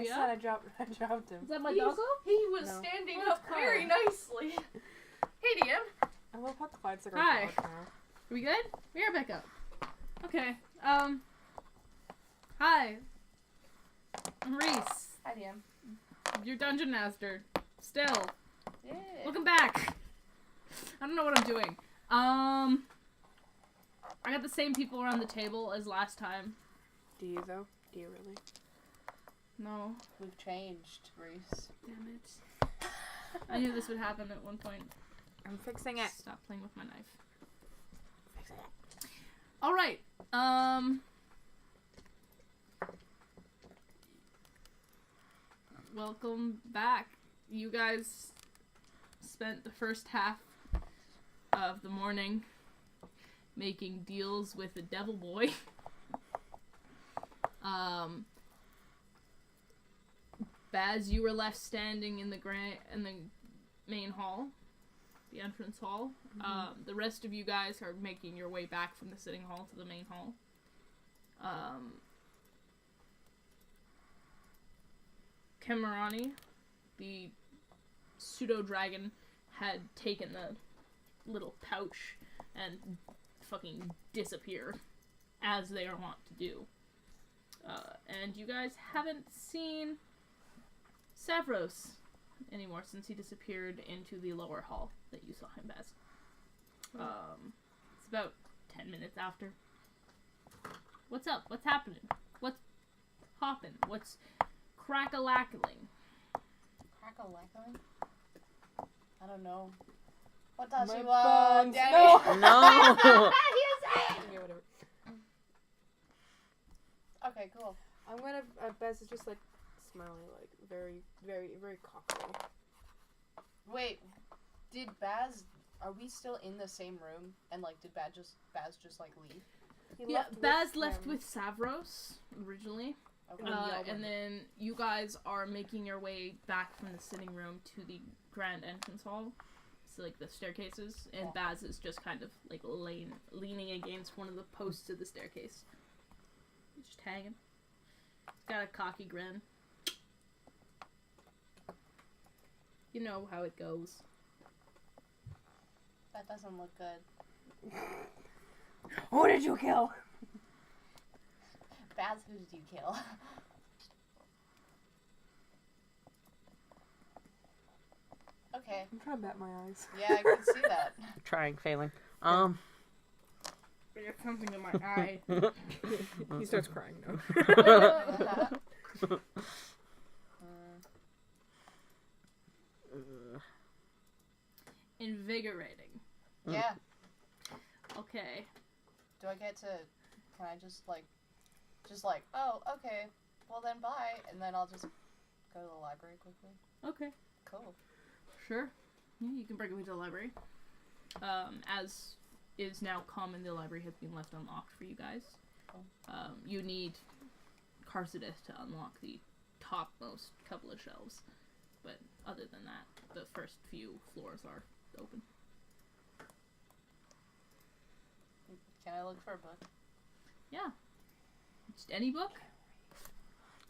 I said I dropped him. Is that my doggo? He was standing up very nicely. Hey, DM. I love how quiet it's like Hi. our dog now. Are we good? We are back up. Okay. Hi. I'm Reese. Hi, DM. Your dungeon master. Still. Yeah. Welcome back. I don't know what I'm doing. I got the same people around the table as last time. Do you though? Do you really? No. We've changed, Reese. Damn it. I knew this would happen at one point. I'm fixing it. Stop playing with my knife. Fixing it. Alright. Welcome back. You guys spent the first half of the morning making deals with the devil boy. Baz, you were left standing in the main hall, the entrance hall. Mm-hmm. The rest of you guys are making your way back from the sitting hall to the main hall. Kemarani, the pseudo-dragon, had taken the little pouch and fucking disappeared, as they are wont to do. And you guys haven't seen Savros anymore since he disappeared into the lower hall that you saw him, Baz. It's about 10 minutes after. What's up? What's happening? What's hopping? What's crack-a-lackling? Crack-a-lackling? I don't know. What does My you want, bones. Danny? No. No! Okay, whatever. Okay, cool. I'm gonna. Bess is just like smiling, like very, very, very cockily. Wait, did Baz? Are we still in the same room? And like, did Baz just like leave? Yeah, Baz left with Savros originally. Okay. And then you guys are making your way back from the sitting room to the grand entrance hall. So, like, the staircases. And Baz is just kind of, like, leaning against one of the posts of the staircase. He's just hanging. He's got a cocky grin. You know how it goes. That doesn't look good. Who did you kill? Baz, who did you kill? Okay. I'm trying to bat my eyes. Yeah, I can see that. Trying, failing. There's something in my eye. He starts crying now. Invigorating. Yeah. Okay. Do I get to? Can I just like, oh, okay, well then bye, and then I'll just go to the library quickly. Okay. Cool. Sure. Yeah, you can bring me to the library. As is now common, the library has been left unlocked for you guys. Cool. You need Carcidus to unlock the topmost couple of shelves. But other than that, the first few floors are open. Can I look for a book? Yeah. Just any book?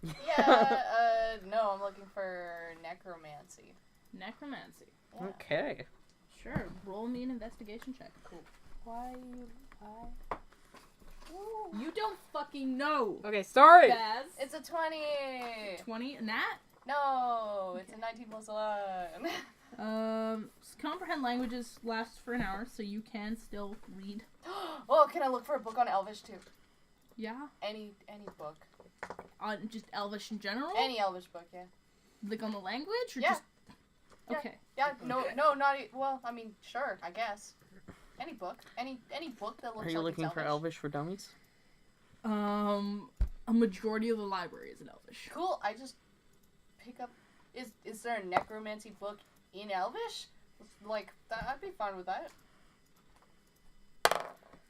Yeah, no, I'm looking for necromancy. Necromancy. Yeah. Okay. Sure. Roll me an investigation check. Cool. Why? You don't fucking know. Okay, sorry. Baz. It's a 20! 20. Nat? No, it's a 19 plus 1. Comprehend languages lasts for an hour, so you can still read. Oh, can I look for a book on Elvish too? Yeah. Any book. On just Elvish in general? Any Elvish book, yeah. Like on the language? Or Yeah. just... Yeah. Okay. Yeah, no, not well, I mean, sure, I guess. Any book. Any book that looks like Are you looking it's for Elvish for dummies? A majority of the library is in Elvish. Cool, I just pick up... Is there a necromancy book in Elvish? Like, I'd be fine with that.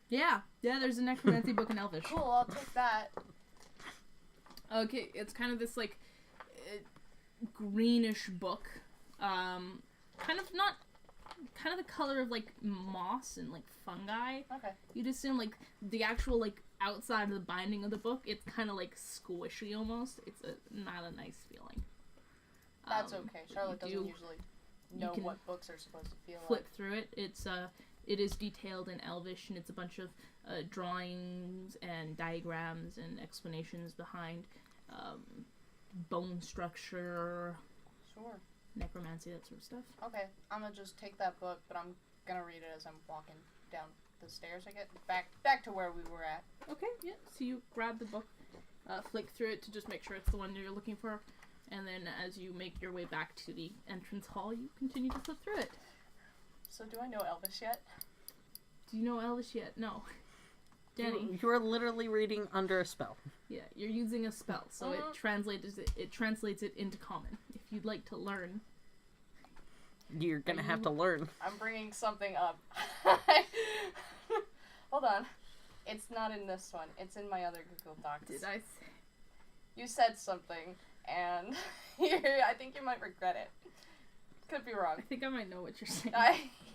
Yeah, there's a necromancy book in Elvish. Cool, I'll take that. Okay, it's kind of this, like, greenish book. Kind of the color of, like, moss and, like, fungi. Okay. You'd assume, like, the actual, like, outside of the binding of the book, it's kind of like squishy almost. It's not a nice feeling. That's okay. Charlotte doesn't usually know can what books are supposed to feel flip like. through it. It is detailed in Elvish, and it's a bunch of drawings and diagrams and explanations behind bone structure, Sure. necromancy, that sort of stuff. Okay, I'm gonna just take that book, but I'm gonna read it as I'm walking down the stairs. I get back to where we were at. Okay, yeah. So you grab the book, flick through it to just make sure it's the one you're looking for, and then as you make your way back to the entrance hall, you continue to flip through it. So do I know Elvish yet? Do you know Elvish yet? No. Danny. You are literally reading under a spell. Yeah, you're using a spell, so it translates it into common. If you'd like to learn. You're gonna have to learn. I'm bringing something up. Hold on. It's not in this one. It's in my other Google Docs. Did I? You said something, and I think you might regret it. Could be wrong. I think I might know what you're saying.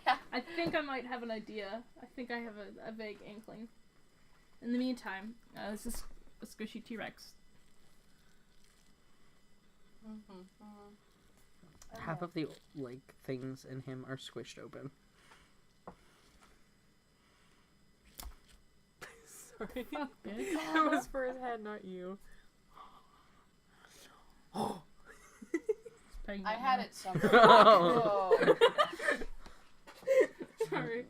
Yeah. I think I might have an idea. I think I have a vague inkling. In the meantime, this is a squishy T-Rex. Half of the things in him are squished open. Sorry. Fuck, bitch. That was for his head, not you. I had it somewhere. Oh. Whoa. Sorry.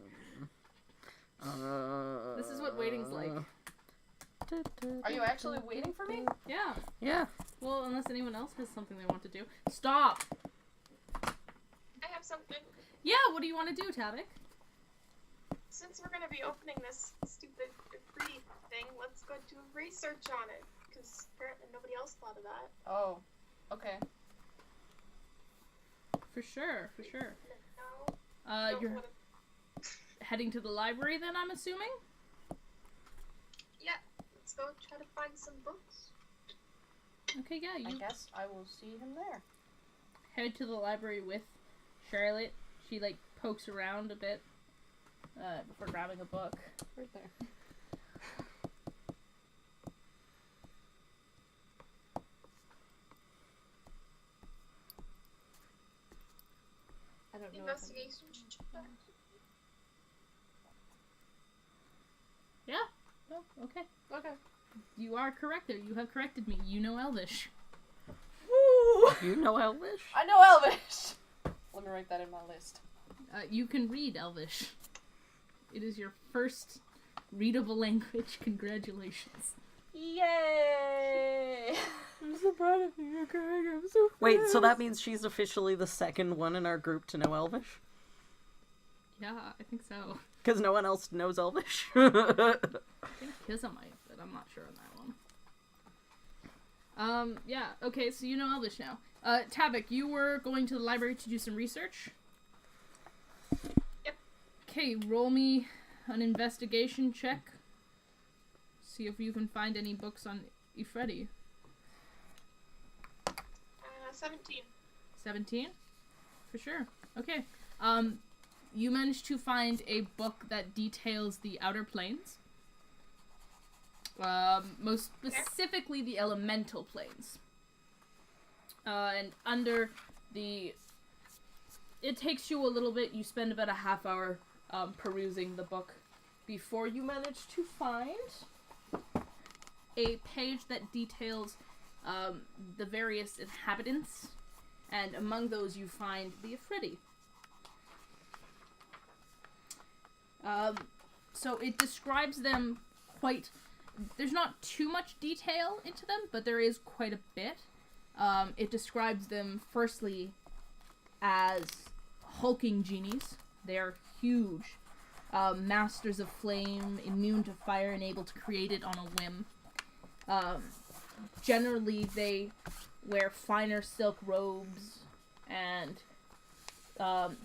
This is what waiting's like. Are you actually waiting for me? Yeah. Yeah. Well, unless anyone else has something they want to do. Stop! I have something. Yeah, what do you want to do, Tavik? Since we're gonna be opening this stupid free thing, let's go do research on it. Because apparently nobody else thought of that. Oh. Okay. For sure, for sure. No. Don't You're wanna... heading to the library then, I'm assuming? Yeah, let's go try to find some books. Okay, yeah, I you guess I will see him there. head to the library with Charlotte. She, pokes around a bit before grabbing a book. Right there. I don't know. Investigation check. Yeah? Oh, okay. Okay. You are correct there. You have corrected me. You know Elvish. Woo! You know Elvish? I know Elvish! Let me write that in my list. You can read Elvish. It is your first readable language. Congratulations. Yay! I'm so proud of you, Craig. I'm so proud. Wait, so that means she's officially the second one in our group to know Elvish? Yeah, I think so. Because no one else knows Elvish? I think Kizza might, but I'm not sure on that one. Yeah, okay, so you know Elvish now. Tavik, you were going to the library to do some research? Yep. Okay, roll me an investigation check. See if you can find any books on Ifredi. 17. 17? For sure. Okay. You managed to find a book that details the Outer Planes. Most specifically the Elemental Planes. And under the... It takes you a little bit. You spend about a half hour perusing the book before you manage to find a page that details the various inhabitants, and among those you find the Ifriti. So it describes them quite... There's not too much detail into them, but there is quite a bit. It describes them, firstly, as hulking genies. They are huge. Masters of flame, immune to fire, and able to create it on a whim. Generally, they wear finer silk robes, and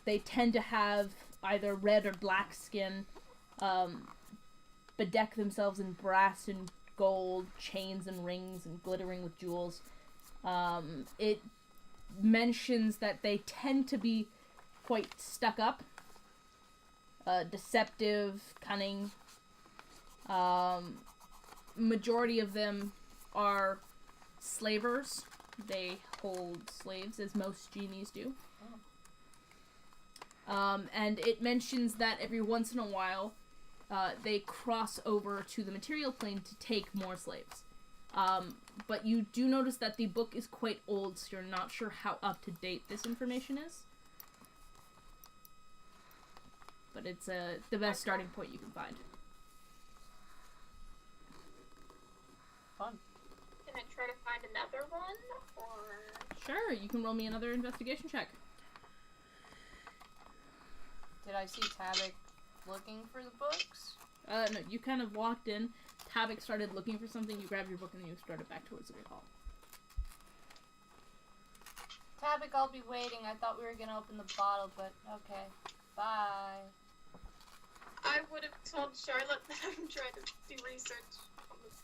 they tend to have either red or black skin, bedeck themselves in brass and gold, chains and rings, and glittering with jewels. It mentions that they tend to be quite stuck up, deceptive, cunning, majority of them are slavers. They hold slaves, as most genies do. And it mentions that every once in a while, they cross over to the material plane to take more slaves. But you do notice that the book is quite old, so you're not sure how up to date this information is. But it's the best starting point you can find. Fun. Can I try to find another one, or? Sure, you can roll me another investigation check. Did I see Tabak looking for the books? No, you kind of walked in, Tabak started looking for something, you grabbed your book, and you started back towards the Great Hall. Tabak, I'll be waiting. I thought we were gonna open the bottle, but okay. Bye. I would have told Charlotte that I'm trying to do research on this,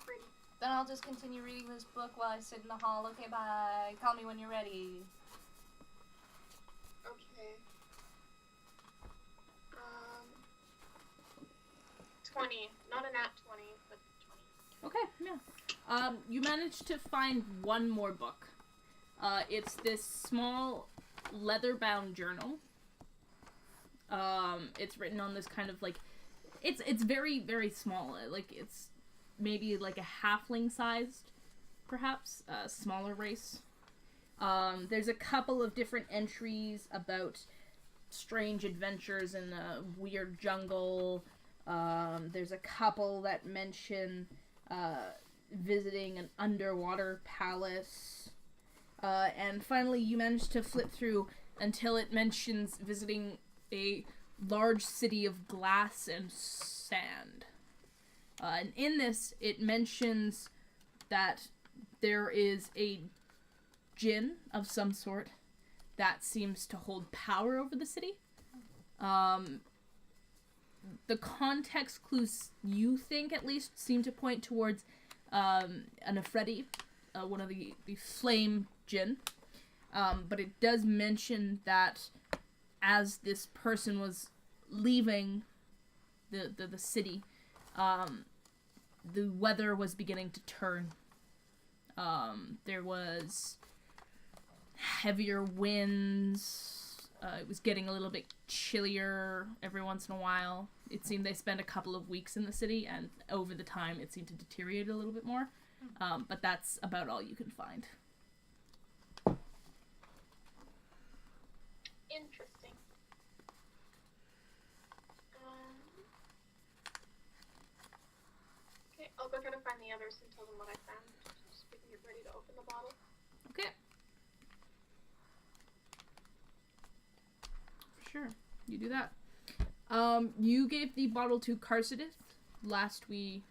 Brady. Then I'll just continue reading this book while I sit in the hall. Okay, bye. Call me when you're ready. Okay. 20. Not a nat 20, but 20. Okay, yeah. You managed to find one more book. It's this small leather-bound journal. It's written on this kind of like, it's very, very small. Like, it's maybe like a halfling-sized, perhaps, smaller race. There's a couple of different entries about strange adventures in a weird jungle. There's a couple that mention, visiting an underwater palace. And finally you manage to flip through until it mentions visiting a large city of glass and sand. And in this, it mentions that there is a djinn of some sort that seems to hold power over the city. The context clues, you think at least, seem to point towards an Ifriti, one of the flame djinn. But it does mention that as this person was leaving the city, the weather was beginning to turn. There was heavier winds. It was getting a little bit chillier every once in a while. It seemed they spent a couple of weeks in the city, and over the time it seemed to deteriorate a little bit more. But that's about all you can find. Interesting. Okay, I'll go try to find the others and tell them what I found. Just we can get ready to open the bottle. Okay. For sure. You do that. You gave the bottle to Karsadith last we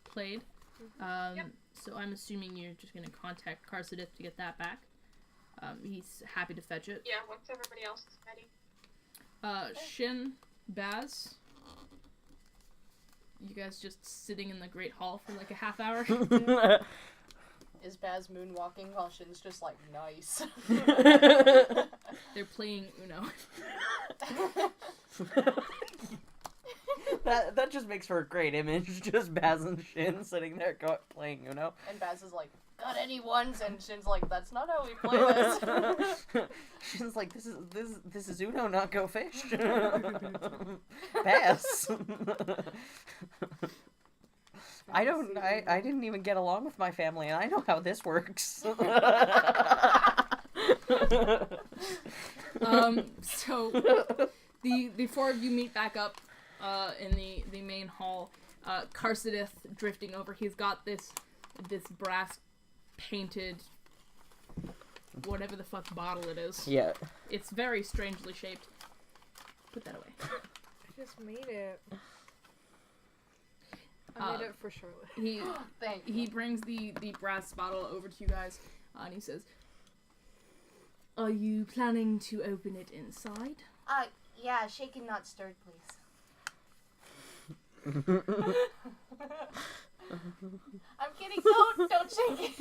played. Yep. So I'm assuming you're just going to contact Karsadith to get that back. He's happy to fetch it. Yeah, once everybody else is ready. Shin, Baz, you guys just sitting in the Great Hall for like a half hour? Is Baz moonwalking while Shin's just like, nice? They're playing Uno. That just makes for a great image. Just Baz and Shin sitting there playing Uno. And Baz is like, got any ones? And Shin's like, that's not how we play this. Shin's like, this is Uno, not Go Fish. Baz. I didn't even get along with my family, and I know how this works. So the four of you meet back up in the main hall. Karsadith drifting over. He's got this brass painted whatever the fuck bottle it is. Yeah. It's very strangely shaped. Put that away. I just made it. I made it for Charlotte. He brings the brass bottle over to you guys, and he says, "Are you planning to open it inside?" Yeah, shaken, not stirred, please. I'm kidding. Don't shake it.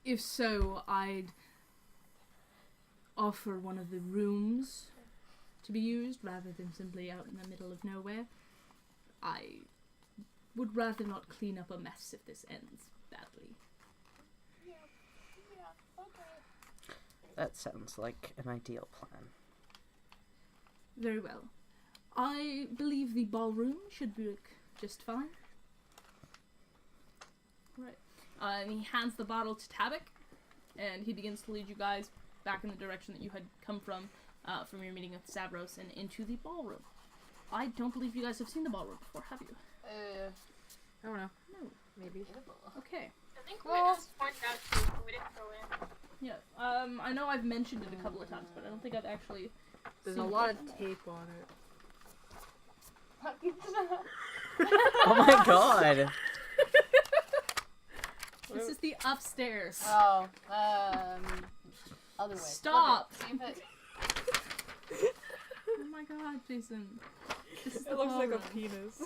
If so, I'd offer one of the rooms to be used rather than simply out in the middle of nowhere. I would rather not clean up a mess if this ends badly. Yeah, okay. That sounds like an ideal plan. Very well. I believe the ballroom should work just fine. Right. And he hands the bottle to Tabak, and he begins to lead you guys back in the direction that you had come from your meeting with Savros and into the ballroom. I don't believe you guys have seen the ballroom before, have you? I don't know. No. Maybe. Okay. I think Witness pointed out to we didn't go in. Yeah. I know I've mentioned it a couple of times, but I don't think I've actually There's seen a it. lot of tape on it. Oh my god! This is the upstairs. Oh, other way. Stop. Okay, see if it... Oh my god, Jason. This is the It looks like a ballroom. penis.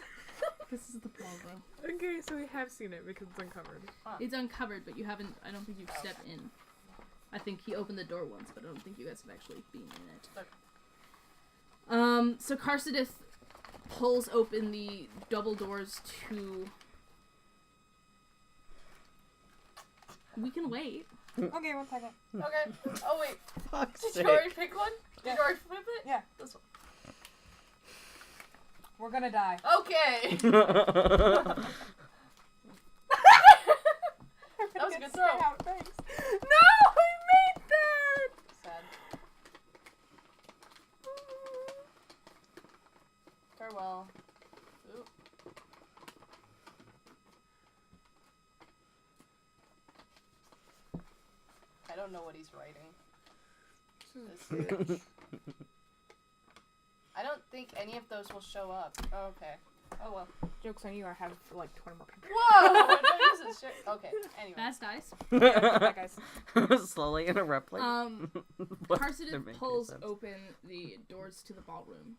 This is the ballroom. Okay, so we have seen it because it's uncovered. It's uncovered, but you haven't. I don't think you've stepped in. I think he opened the door once, but I don't think you guys have actually been in it. So Karsadith pulls open the double doors to. We can wait. Okay, 1 second. Okay. Oh, wait. Fuck's Did sake. you already pick one? Did Yeah. you already flip it? Yeah. This one. We're gonna die. Okay. That was a good throw. Thanks. No, I made that. Sad. Farewell. Oop. I don't know what he's writing. This is- I don't think any of those will show up. Oh, okay. Oh well. Joke's on you. I have like 20 more people. Whoa! Don't use this shit. Okay. Anyway. Fast dice. Bye, guys. Slowly and abruptly. What? That Karsadith makes pulls sense. open the doors to the ballroom.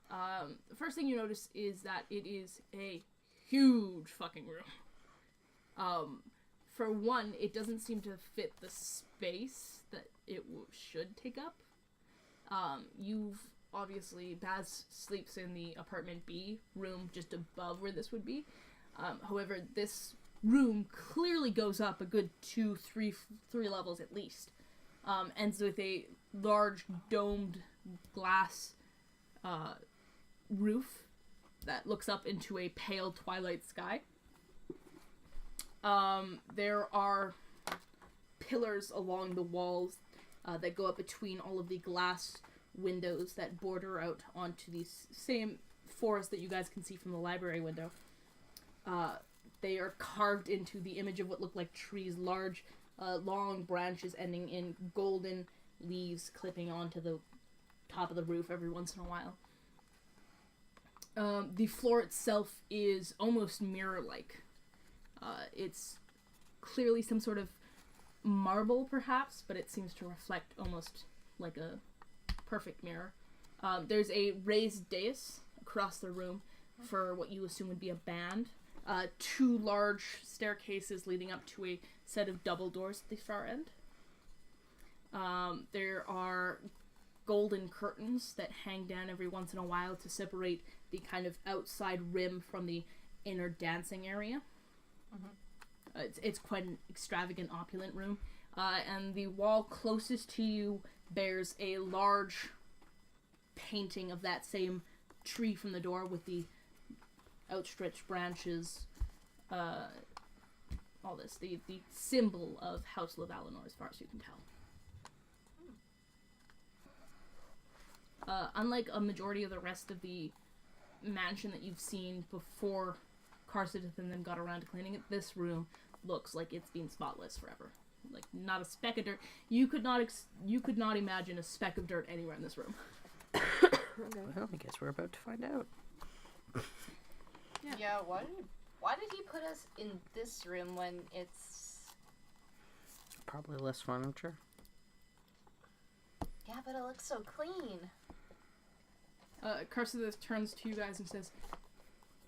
The first thing you notice is that it is a huge fucking room. For one, it doesn't seem to fit the space that it should take up. Obviously, Baz sleeps in the apartment B room just above where this would be. However, this room clearly goes up a good three levels at least. Ends with a large domed glass roof that looks up into a pale twilight sky. There are pillars along the walls that go up between all of the glass windows that border out onto the same forest that you guys can see from the library window. They are carved into the image of what look like trees, large, long branches ending in golden leaves clipping onto the top of the roof every once in a while. The floor itself is almost mirror-like. It's clearly some sort of marble, perhaps, but it seems to reflect almost like a perfect mirror. There's a raised dais across the room for what you assume would be a band. 2 large staircases leading up to a set of double doors at the far end. There are golden curtains that hang down every once in a while to separate the kind of outside rim from the inner dancing area. It's quite an extravagant, opulent room. And the wall closest to you bears a large painting of that same tree from the door with the outstretched branches, all this. The symbol of House Levalinor, as far as you can tell. Unlike a majority of the rest of the mansion that you've seen before Karsadith and them got around to cleaning it, this room looks like it's been spotless forever. Like, not a speck of dirt. You could not imagine a speck of dirt anywhere in this room. Well, I guess we're about to find out. Yeah, why did he put us in this room when it's... Probably less furniture. Yeah, but it looks so clean. Karsadith turns to you guys and says,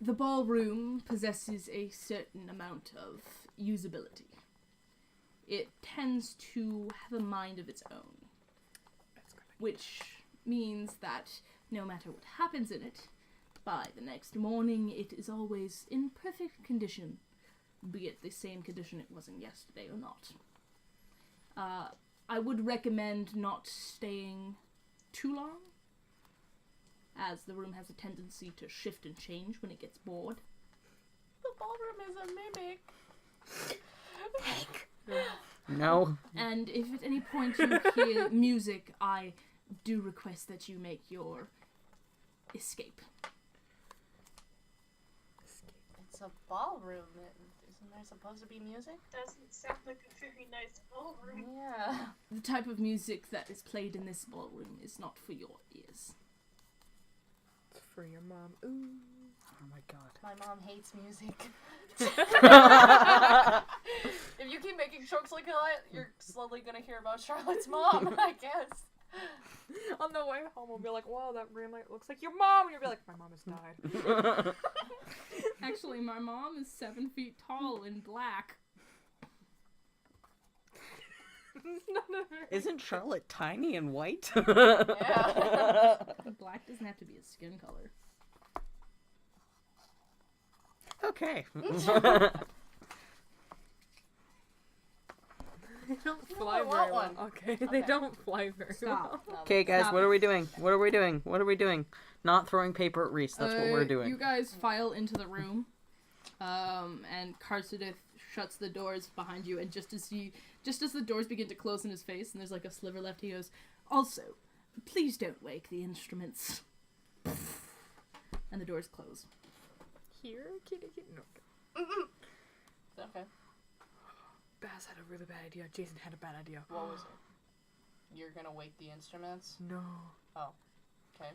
"The ballroom possesses a certain amount of usability. It tends to have a mind of its own. which means that no matter what happens in it, by the next morning it is always in perfect condition, be it the same condition it was in yesterday or not. I would recommend not staying too long, as the room has a tendency to shift and change when it gets bored. The ballroom is a mimic. No. And if at any point you hear music, I do request that you make your escape. It's a ballroom. Isn't there supposed to be music? Doesn't sound like a very nice ballroom. Yeah. The type of music that is played in this ballroom is not for your ears. It's for your mom. Ooh. Oh my god. My mom hates music. If you keep making jokes like that, you're slowly gonna hear about Charlotte's mom, I guess. On the way home, we'll be like, "Wow, that green light looks like your mom," and you'll be like, "My mom has died." Actually, my mom is 7 feet tall and black. Isn't Charlotte tiny and white? Yeah. Black doesn't have to be a skin color. Okay. They don't No, fly I very want well. one. Okay, they Okay. don't fly very Stop. well. Okay, guys, Stop what it. are we doing? What are we doing? What are we doing? Not throwing paper at Reese. That's what we're doing. You guys file into the room, and Karsadith shuts the doors behind you, and just as the doors begin to close in his face, and there's like a sliver left, he goes, "Also, please don't wake the instruments." And the doors close. Here, kitty. No. Okay. Baz had a really bad idea. Jason had a bad idea. What was it? You're gonna wake the instruments? No. Okay.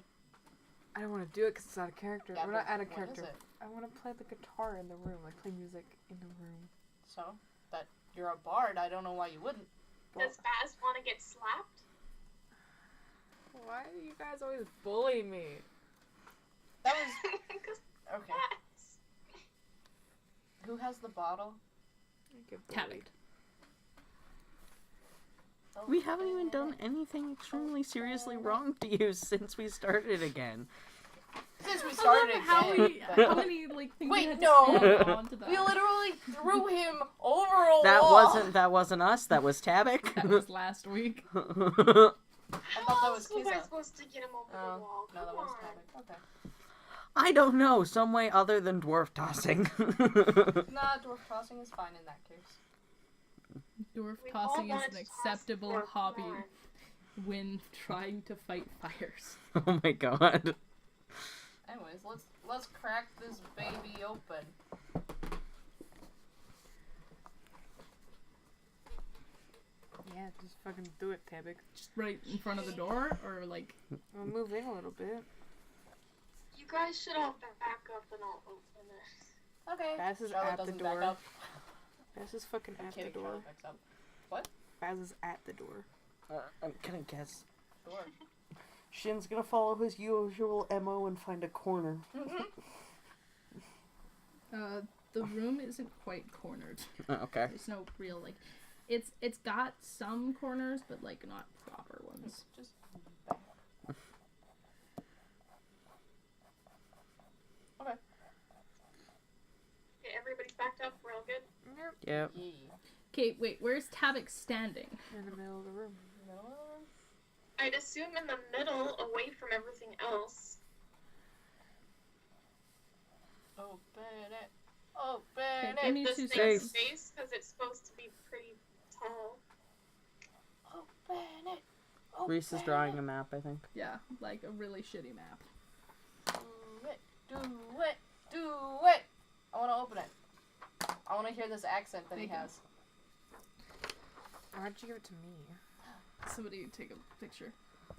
I don't want to do it because it's out of character. Yeah, We're not but out of what character. is it? I want to play the guitar in the room, like play music in the room. So, that you're a bard, I don't know why you wouldn't. Does Baz want to get slapped? Why do you guys always bully me? That was... 'Cause Okay. Baz. Who has the bottle? I get Tabby. bullied. We haven't even done anything extremely seriously wrong to you since we started again. Since we I started love how again. how many like things Wait, we had no. to add on to that. We literally threw him over a That wall. wasn't us. That was Tabak. That was last week. I How thought that was else was I Kiza. supposed to get him over Oh, the wall? no, that Come was on. Tabak. Okay. I don't know. Some way other than dwarf tossing. Nah, dwarf tossing is fine in that case. Dwarf We all tossing is wanted an to toss acceptable dwarf hobby corn. when trying to fight fires. Oh my god. Anyways, let's crack this baby open. Yeah, just fucking do it, Tabak. Just right in front of the door, or like We'll move in a little bit. You guys should all back up and I'll open it. Okay. Baz is Charlotte at the doesn't door. back up. Baz is fucking I'm at kidding, the door. Charlotte backs up. Baz is at the door. I'm gonna guess. Door. Shin's gonna follow his usual MO and find a corner. the room isn't quite cornered. Oh, okay. There's no real like, it's got some corners, but like not proper ones. Just back up. Okay. Okay, everybody's backed up. We're all good. Yep. Yep. Yeah. Okay, wait, where's Tabak standing? In the middle of the room. I'd assume in the middle, away from everything else. Open it. Open Okay, it. give me The 2 snake's seconds. face, because it's supposed to be pretty tall. Open it. Open Reese is drawing a map, I think. Yeah, like a really shitty map. Do it. Do it. Do it. I want to open it. I want to hear this accent that he Thank you. has. Why'd you give it to me? Somebody take a picture.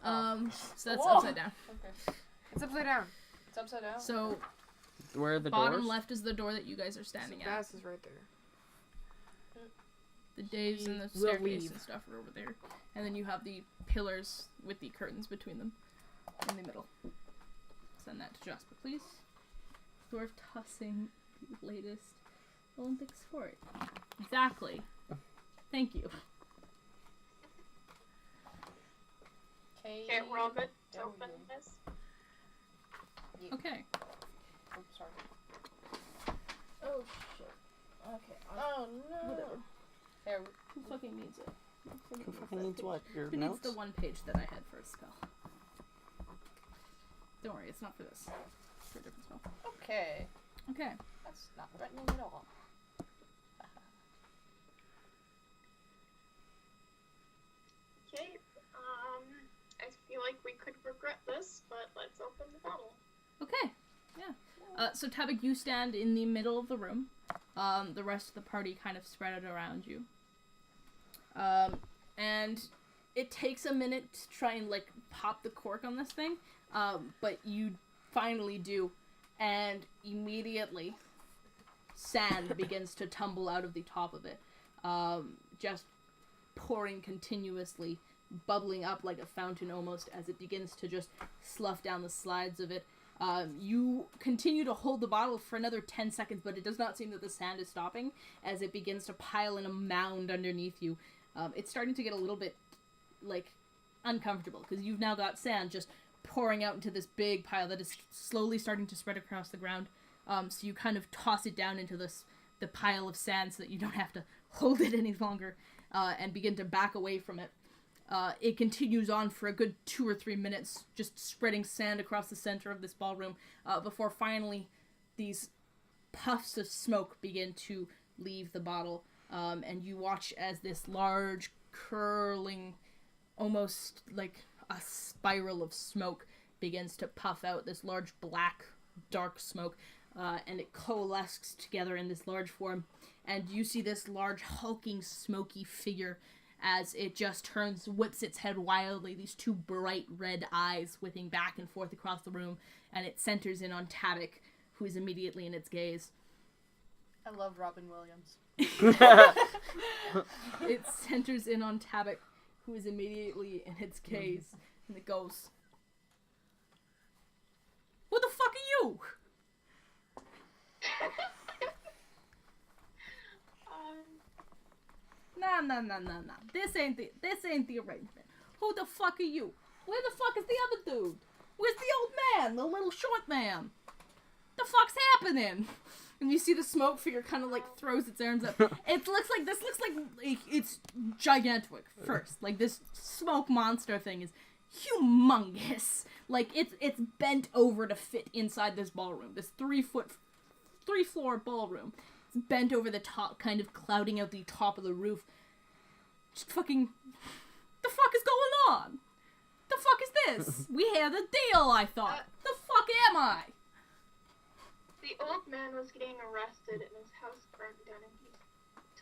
So that's Whoa. upside down. Okay. It's upside down. It's upside down. So Where are the bottom doors? left is the door that you guys are standing So at. Baz is right there. The days and the We'll staircase leave. and stuff are over there. And then you have the pillars with the curtains between them in the middle. Send that to Jasper, please. Dwarf tossing, the latest Olympic sport. Exactly. Thank you. Okay. Okay, we're all good to There we open go. this. Yeah. Okay. Oops, sorry. Oh shit. Okay. Oh no. Whatever. There. Who fucking needs it? Who fucking needs what? Your Who needs notes? the one page that I had for a spell? Don't worry, it's not for this. It's for a different spell. Okay. Okay. That's not threatening at all. Okay, I feel like we could regret this, but let's open the bottle. Okay. Yeah. So Tabak, you stand in the middle of the room. The rest of the party kind of spread out around you. And it takes a minute to try and like pop the cork on this thing. But you finally do, and immediately sand begins to tumble out of the top of it. Just pouring continuously, bubbling up like a fountain almost as it begins to just slough down the slides of it. You continue to hold the bottle for another 10 seconds, but it does not seem that the sand is stopping as it begins to pile in a mound underneath you. It's starting to get a little bit, like, uncomfortable, because you've now got sand just pouring out into this big pile that is slowly starting to spread across the ground. So you kind of toss it down into the pile of sand so that you don't have to hold it any longer, and begin to back away from it. It continues on for a good 2 or 3 minutes, just spreading sand across the center of this ballroom, before finally these puffs of smoke begin to leave the bottle, and you watch as this large, curling, almost like a spiral of smoke begins to puff out, this large, black, dark smoke, and it coalesces together in this large form, and you see this large, hulking, smoky figure as it just whips its head wildly, these two bright red eyes whipping back and forth across the room, and it centers in on Tabak, who is immediately in its gaze. I love Robin Williams. It centers in on Tabak, who is immediately in its gaze, and it goes, "Who the fuck are you?" Nah. This ain't the arrangement. Who the fuck are you? Where the fuck is the other dude? Where's the old man? The little short man? The fuck's happening? And you see the smoke figure kind of like throws its arms up. This looks like it's gigantic first. Like this smoke monster thing is humongous. Like it's bent over to fit inside this ballroom. This 3-floor ballroom. It's bent over the top, kind of clouding out the top of the roof. Just fucking, the fuck is going on? The fuck is this? We had a deal, I thought. The fuck am I? The old man was getting arrested and his house burned down and he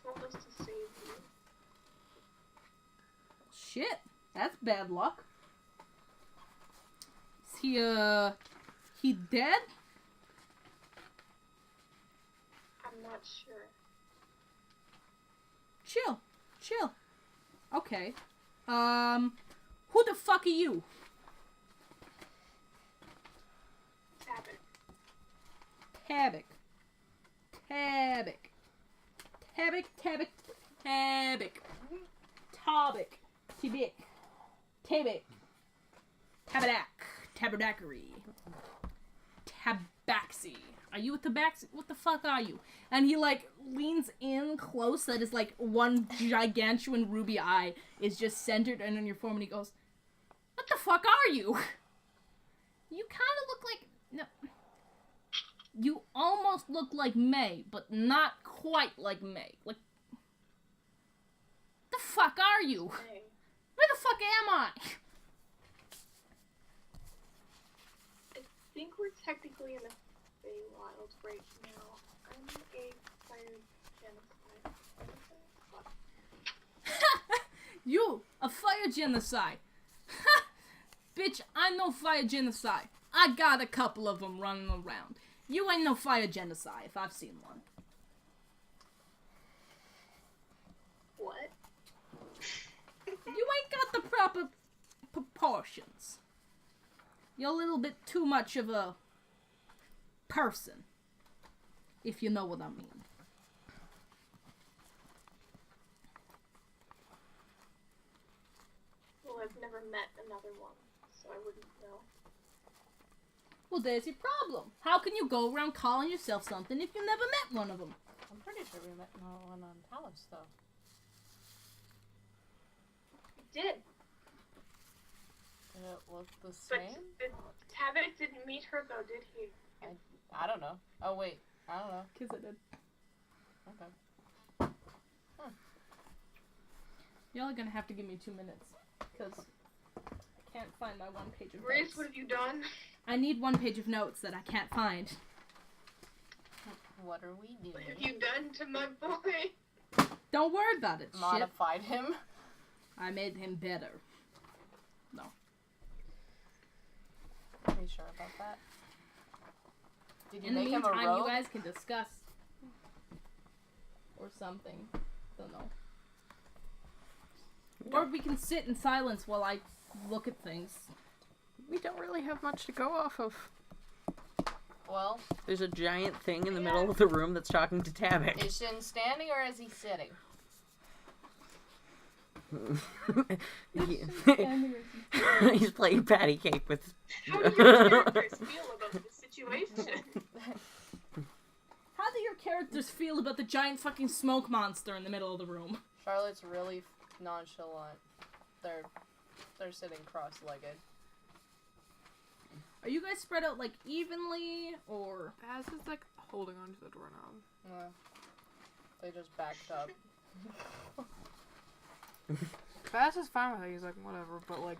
told us to save you. Shit, that's bad luck. Is he dead? I'm not sure. Chill. Okay. Who the fuck are you? Tabak. Tabernackery. Tabaxi. Are you a tabaxi? What the fuck are you? And he, like, leans in close, that is, like, one gigantuan ruby eye is just centered in on your form, and he goes, "What the fuck are you?" You kind of look like... No. You almost look like May, but not quite like May. Like... The fuck are you? Hey. Where the fuck am I? I think we're technically in the Feywild right now. I'm a fire genocide. Fuck. You, a fire genocide. Bitch, I'm no fire genocide. I got a couple of them running around. You ain't no fire genocide if I've seen one. What? You ain't got the proper proportions. You're a little bit too much of a person, if you know what I mean. Well, I've never met another one, so I wouldn't know. Well, there's your problem. How can you go around calling yourself something if you never met one of them? I'm pretty sure we met one on Talos, though. We did, Did it look the but same? Tabit didn't meet her though, did he? I don't know. Oh, wait. I don't know. Because I did. Okay. Y'all are gonna have to give me 2 minutes. Because I can't find my 1 page of Reese, notes. what have you done? I need 1 page of notes that I can't find. What are we doing? What have you done to my boy? Don't worry about it, shit. Modified him? I made him better. No. Are you sure about that? Did you In the make him a meantime, rogue? you guys can discuss. Or something. Don't know. Or we can sit in silence while I look at things. We don't really have much to go off of. Well, There's a giant thing in the middle of the room that's talking to Tabak. is Shin standing or is he sitting? He's playing patty cake with. How do your characters feel about the situation? How do your characters feel about the giant fucking smoke monster in the middle of the room? Charlotte's really nonchalant. They're sitting cross-legged. Are you guys spread out like evenly or? Baz is like holding on to the doorknob. They just backed up. Baz is fine with it. He's like, whatever, but like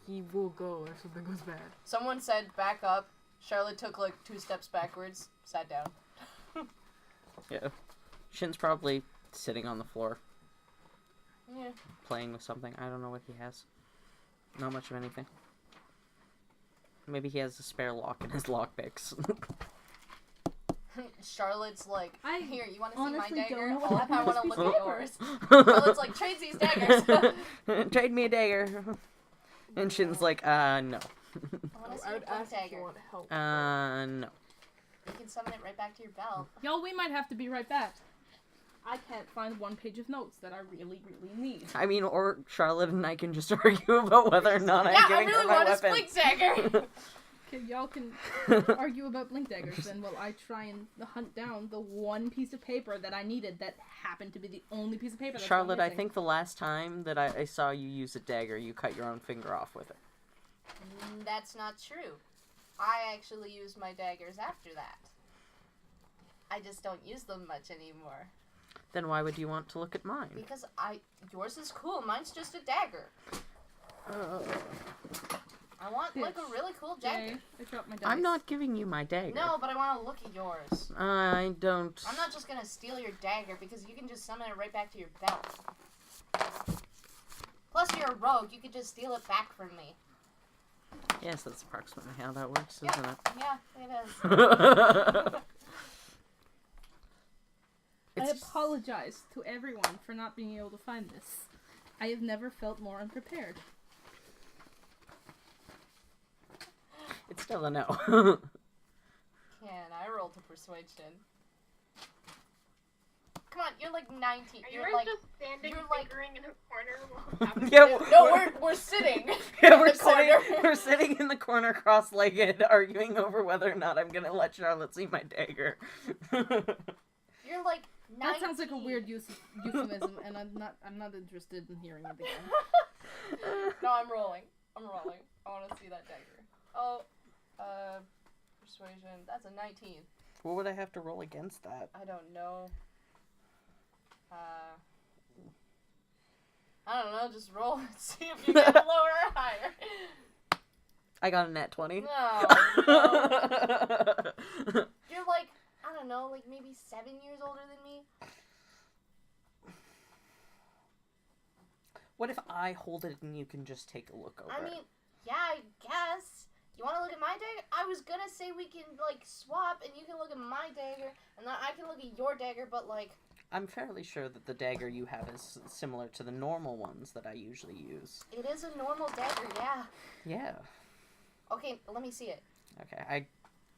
he will go if something goes bad. Someone said back up. Charlotte took like 2 steps backwards, sat down. Yeah. Shin's probably sitting on the floor, Yeah. playing with something. I don't know what he has. Not much of anything. Maybe he has a spare lock in his lockpicks. Charlotte's like, I here, you want to see my honestly don't dagger? know what Oh, happened I to want to this look piece at of yours. Charlotte's like, trade these daggers. Trade me a dagger. And Shin's like, no. I want to see I your would blink ask if you dagger. want help. No. You can summon it right back to your belt. Y'all, we might have to be right back. I can't find 1 page of notes that I really, really need. I mean, or Charlotte and I can just argue about whether or not I'm Yeah, I giving really her my want his weapon. blink dagger. Okay, y'all can argue about blink daggers then while I try and hunt down the 1 piece of paper that I needed that happened to be the only piece of paper that's Charlotte, I missing. think the last time that I saw you use a dagger, you cut your own finger off with it. That's not true. I actually used my daggers after that. I just don't use them much anymore. Then why would you want to look at mine? Because yours is cool, mine's just a dagger. I want like a really cool dagger. Okay, I dropped my dice. I'm not giving you my dagger. No, but I want to look at yours. I don't. I'm not just gonna steal your dagger because you can just summon it right back to your belt. Plus, you're a rogue. You could just steal it back from me. Yes, that's approximately how that works, isn't it? Yeah, it is. I It's- apologize to everyone for not being able to find this. I have never felt more unprepared. It's still a no. Can I roll to persuasion? Come on, you're like 19. Are you You're guys like just standing you're like- bickering in a corner while having Yeah, no, we're sitting. Yeah, in we're the corner. we're sitting in the corner cross-legged, arguing over whether or not I'm gonna let Charlotte see my dagger. You're like 19. That sounds like a weird euphemism, and I'm not interested in hearing it again. No, I'm rolling. I want to see that dagger. Oh, persuasion. That's a 19. What would I have to roll against that? I don't know. I don't know. Just roll and see if you get lower or higher. I got a nat 20. No. You're like, I don't know, like maybe 7 years older than me. What if I hold it and you can just take a look over I it? mean, yeah, I guess. You want to look at my dagger? I was gonna say we can, like, swap, and you can look at my dagger, and then I can look at your dagger, but, like... I'm fairly sure that the dagger you have is similar to the normal ones that I usually use. It is a normal dagger, yeah. Yeah. Okay, let me see it. Okay,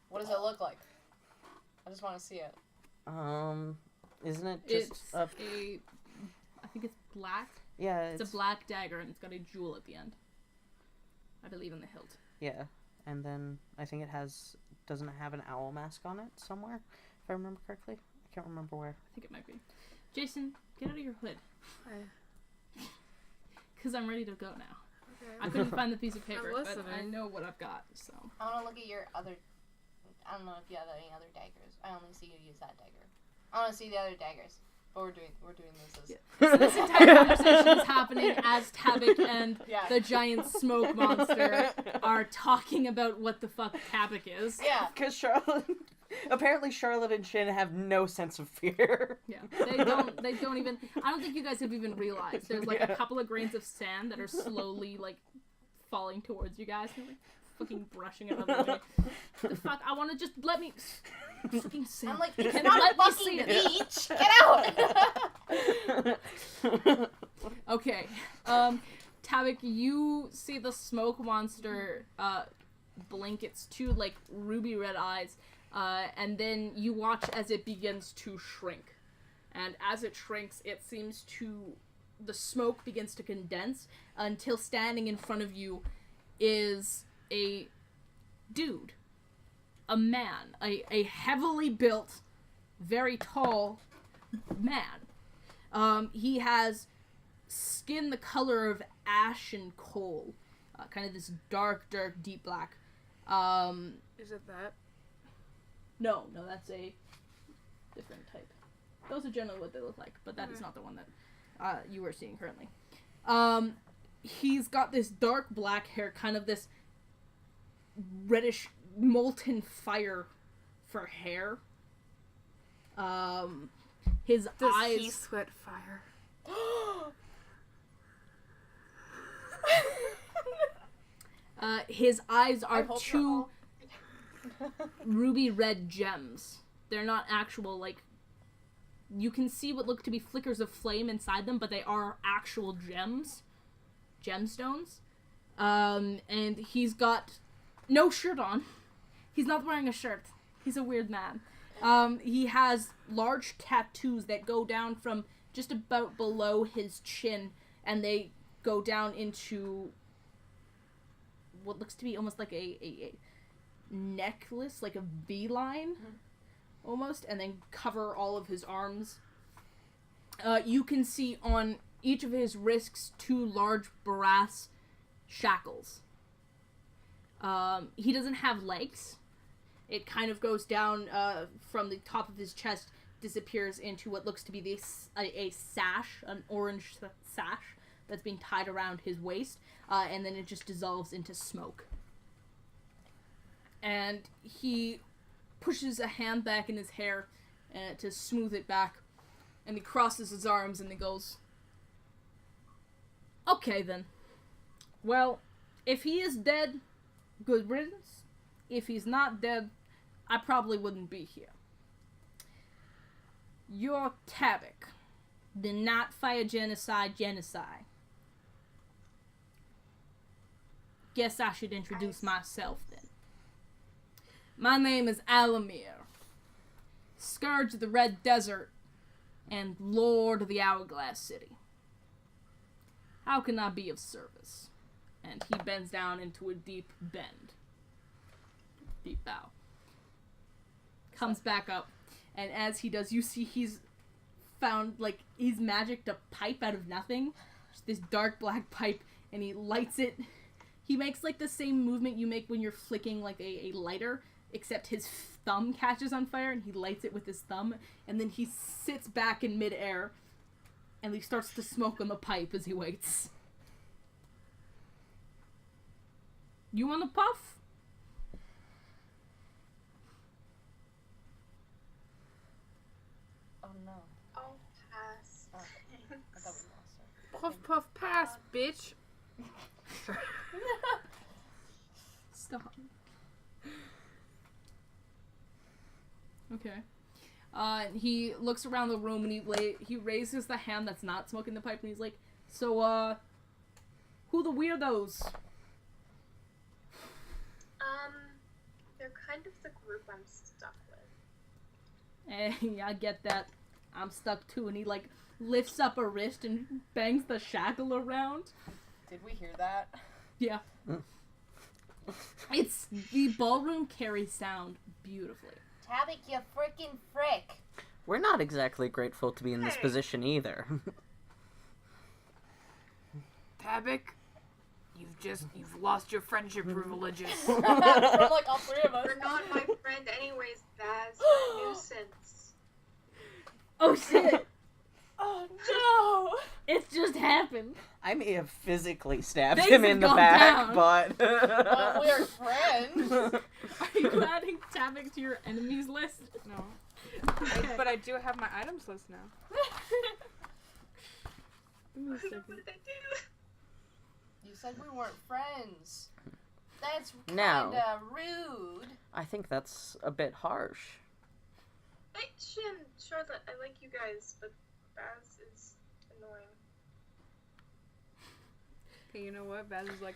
What does it look like? I just want to see it. isn't it just It's a... I think it's black Yeah, It's a black dagger, and it's got a jewel at the end. I believe in the hilt. Yeah, and then I think doesn't it have an owl mask on it somewhere, if I remember correctly? I can't remember where. I think it might be. Jason, get out of your hood. I- Because I'm ready to go now. Okay. I couldn't find the piece of paper, but listening. I know what I've got, so. I want to look at your other. I don't know if you have any other daggers. I only see you use that dagger. I want to see the other daggers. But we're doing this as. Yeah. So this entire conversation is happening as Tavik and Yeah. the giant smoke monster are talking about what the fuck Tavik is. Yeah. Because apparently Charlotte and Shin have no sense of fear. Yeah, they don't even, I don't think you guys have even realized. There's like a couple of grains of sand that are slowly like falling towards you guys. And, like, fucking brushing it out of the way. The fuck, I want to just let me fucking see. I'm like, You it's can not let a me fucking see it. beach. Get out. Okay, Tavik, you see the smoke monster blink its two like ruby red eyes, and then you watch as it begins to shrink. And as it shrinks, the smoke begins to condense until standing in front of you is a dude, a man, a heavily built, very tall man. He has skin the color of ash and coal, kind of this dark, deep black. Is it that? No, that's a different type. Those are generally what they look like, but that is not the one that you are seeing currently. He's got this dark black hair, kind of this reddish molten fire for hair. His Does eyes. he sweat fire? His eyes I are hope two not. ruby red gems. They're not actual, like, you can see what look to be flickers of flame inside them, but they are actual gemstones. And he's got no shirt on. He's not wearing a shirt. He's a weird man. He has large tattoos that go down from just about below his chin, and they go down into what looks to be almost like a necklace, like a V-line, almost, and then cover all of his arms. You can see on each of his wrists two large brass shackles. He doesn't have legs. It kind of goes down from the top of his chest, disappears into what looks to be a sash, an orange sash that's being tied around his waist, and then it just dissolves into smoke. And he pushes a hand back in his hair to smooth it back, and he crosses his arms and he goes, "Okay then. Well, if he is dead, good riddance. If he's not dead, I probably wouldn't be here. You're Tavik, the Nightfire genocide. Guess I should introduce myself then. My name is Alamir, Scourge of the Red Desert, and Lord of the Hourglass City. How can I be of service?" And he bends down into a deep bend. Deep bow. Comes back up, and as he does, you see he's found, like, he's magicked a pipe out of nothing. Just this dark black pipe, and he lights it. He makes, like, the same movement you make when you're flicking, like, a lighter, except his thumb catches on fire, and he lights it with his thumb, and then he sits back in midair, and he starts to smoke on the pipe as he waits. You want a puff? Oh no. I'll pass. Oh, I thought we lost her. Puff, puff, pass, bitch. Stop. Okay. He looks around the room and he raises the hand that's not smoking the pipe and he's like, "So, who the weirdos?" They're kind of the group I'm stuck with. Hey, I get that. I'm stuck too. And he, like, lifts up a wrist and bangs the shackle around. Did we hear that? Yeah. It's, the ballroom carries sound beautifully. Tabik, you freaking frick. We're not exactly grateful to be in this Hey. position either. Tabik, you've lost your friendship privileges. From like all three of us. You're not my friend anyways, Baz. You're a nuisance. Oh shit! Oh no! It just happened. I may have physically stabbed Things him have in the gone back, down. but... Well, we're friends. Are you adding Tabik to your enemies list? No. Okay. But I do have my items list now. Give me a What second. did I do? You said we weren't friends. That's Now. kinda rude. I think that's a bit harsh. Hey, Shin, Charlotte, I like you guys, but Baz is annoying. Okay, you know what? Baz is like,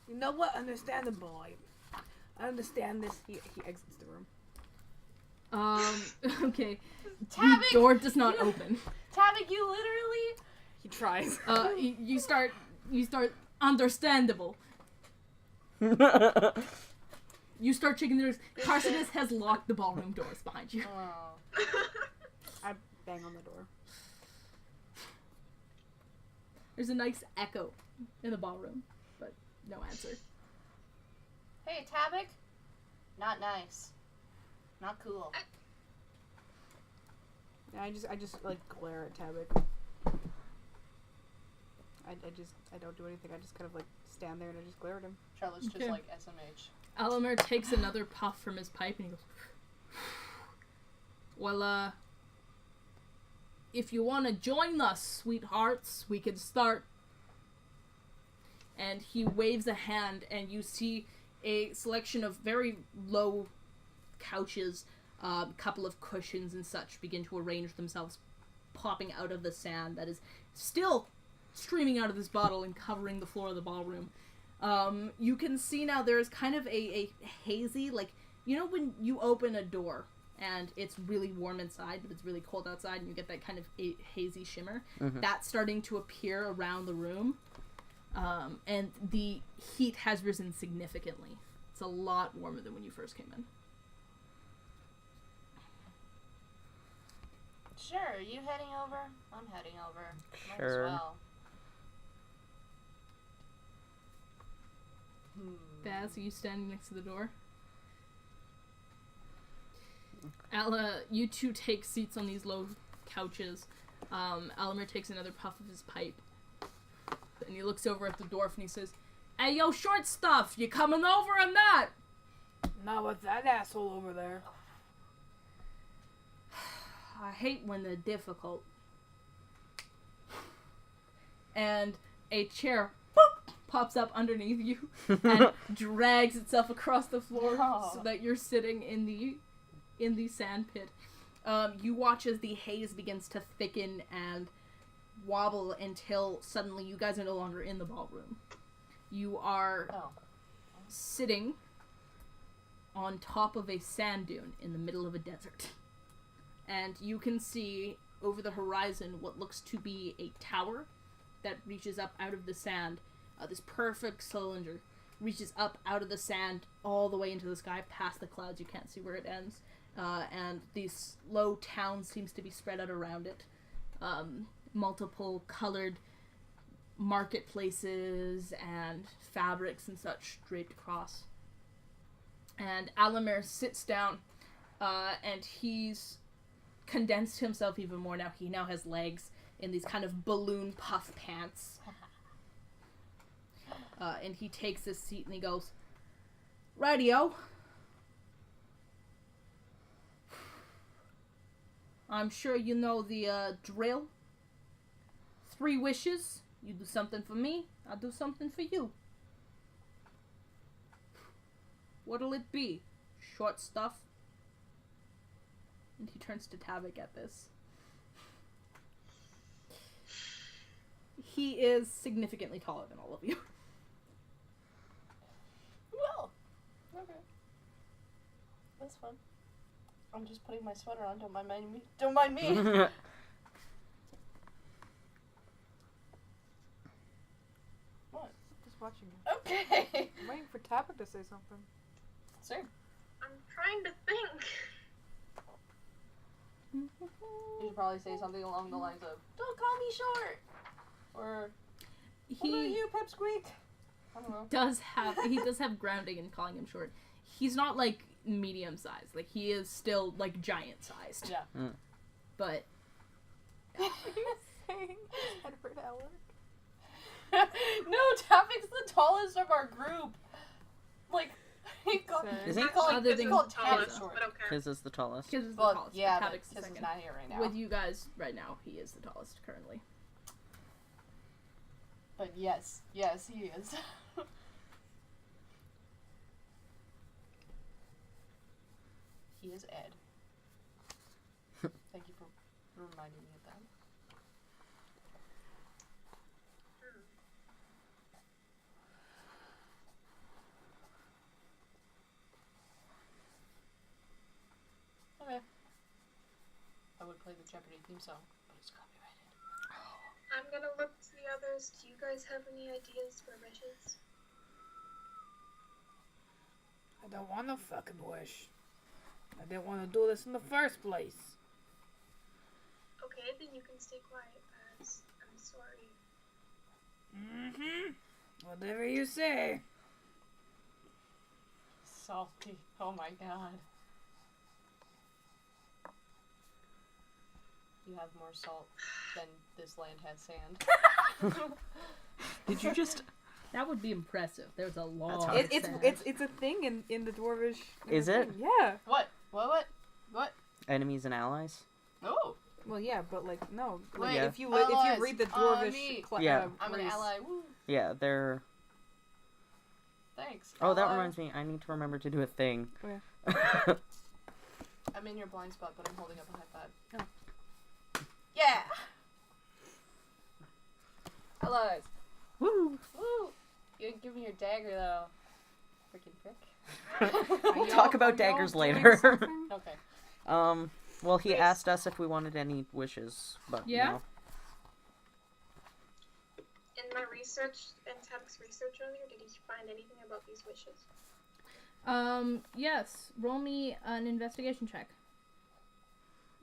you know what? Understandable. I understand this. He exits the room. Okay. The Tabik, door does not open. Tabik, you literally. He tries. You start understandable. You start checking the doors. Carcinus has locked the ballroom doors behind you. Oh. I bang on the door. There's a nice echo in the ballroom, but no answer. Hey, Tabik. Not nice. Not cool. And I just like glare at Tabik. I don't do anything. I just kind of like stand there and I just glare at him. Charlotte's just Okay. like SMH. Alamer takes another puff from his pipe and he goes, well, if you want to join us, sweethearts, we can start. And he waves a hand and you see a selection of very low couches, a couple of cushions and such begin to arrange themselves, popping out of the sand that is still streaming out of this bottle and covering the floor of the ballroom. You can see now there is kind of a hazy, like, you know when you open a door and it's really warm inside but it's really cold outside and you get that kind of hazy shimmer? Mhm. That's starting to appear around the room. And the heat has risen significantly. It's a lot warmer than when you first came in. Sure, are you heading over? I'm heading over. Might Sure. as well. Baz, are you standing next to the door? Ala, you two take seats on these low couches. Alamer takes another puff of his pipe. And he looks over at the dwarf and he says, "Hey, yo, short stuff, you coming over or not?" Not with that asshole over there. I hate when they're difficult. And a chair boop, pops up underneath you and drags itself across the floor No. so that you're sitting in the sand pit. You watch as the haze begins to thicken and wobble until suddenly you guys are no longer in the ballroom. You are Oh. sitting on top of a sand dune in the middle of a desert. And you can see over the horizon what looks to be a tower that reaches up out of the sand. This perfect cylinder reaches up out of the sand all the way into the sky past the clouds. You can't see where it ends. And this low town seems to be spread out around it. Multiple colored marketplaces and fabrics and such draped across. And Alamer sits down and he's condensed himself even more now. He now has legs in these kind of balloon puff pants. And he takes his seat and he goes, "Radio. I'm sure you know the drill. 3 wishes. You do something for me, I'll do something for you. What'll it be? Short stuff?" And he turns to Tabik at this. He is significantly taller than all of you. Well. Okay. That's fun. I'm just putting my sweater on. Don't mind me. Don't mind me. What? Just watching you. Okay. I'm waiting for Tabitha to say something. Sir. I'm trying to think. You should probably say something along the lines of, "Don't call me short," or "What about He you, Pipsqueak?" I don't know. he does have grounding in calling him short. He's not like medium sized. Like he is still like giant sized. Yeah. But What are you saying? Edward Alec? No, Tapping's the tallest of our group. Like, he called, Is he he? called, Other he than called Kiz. Tabby Tallest, short. but okay. His is the tallest. Kiz is the Well, tallest. yeah, but but Tavix the Kiz is second. not here right now. With you guys right now, he is the tallest currently. But yes, he is. He is Ed. Thank you for reminding me of that. Okay. I would play the Jeopardy theme song, but it's copyrighted. I'm gonna look to the others. Do you guys have any ideas for wishes? I don't want no fucking wish. I didn't want to do this in the first place. Okay, then you can stay quiet, Baz. I'm sorry. Mm-hmm. Whatever you say. Salty. Oh my god. You have more salt than this land has sand. Did you just... That would be impressive. There's a lot. That's of hard. It's a thing in the dwarvish. Is it? thing. Yeah. What? Enemies and allies? Oh. Well, yeah, but like no. Like, Wait, Yeah. if you allies. read the Me. dwarvish, Yeah. I'm an race- ally. Woo. Yeah, they're... Thanks. Oh, that ally. reminds me. I need to remember to do a thing. Oh, I'm in your blind spot, but I'm holding up a high five. Oh. Yeah. Allies. Woo! Woo. You didn't give me your dagger though. Freaking prick. We'll talk about Are y'all daggers doing later. something? Okay. Well, he asked us if we wanted any wishes, but Yeah? no. In my research, in Tab's research earlier, did he find anything about these wishes? Yes. Roll me an investigation check.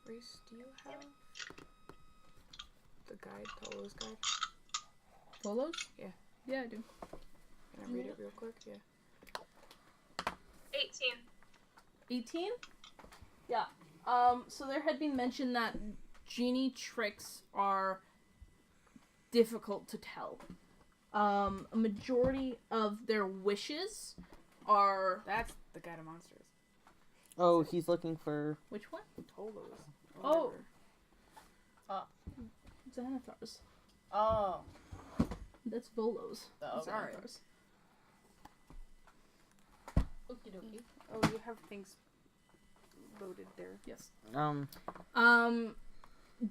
Reese, do you have the guide, Tolo's guide? Polos? Yeah. Yeah, I do. Can I read it real quick? Yeah. 18. 18? Yeah. So there had been mention that genie tricks are difficult to tell. A majority of their wishes are... That's the guide of monsters. Oh, he's looking for... Which one? Tolo's. Oh. Whatever. Xanathars. Oh. That's Volos. Oh, sorry. Xanathars. Okie dokie. Oh, you have things loaded there. Yes.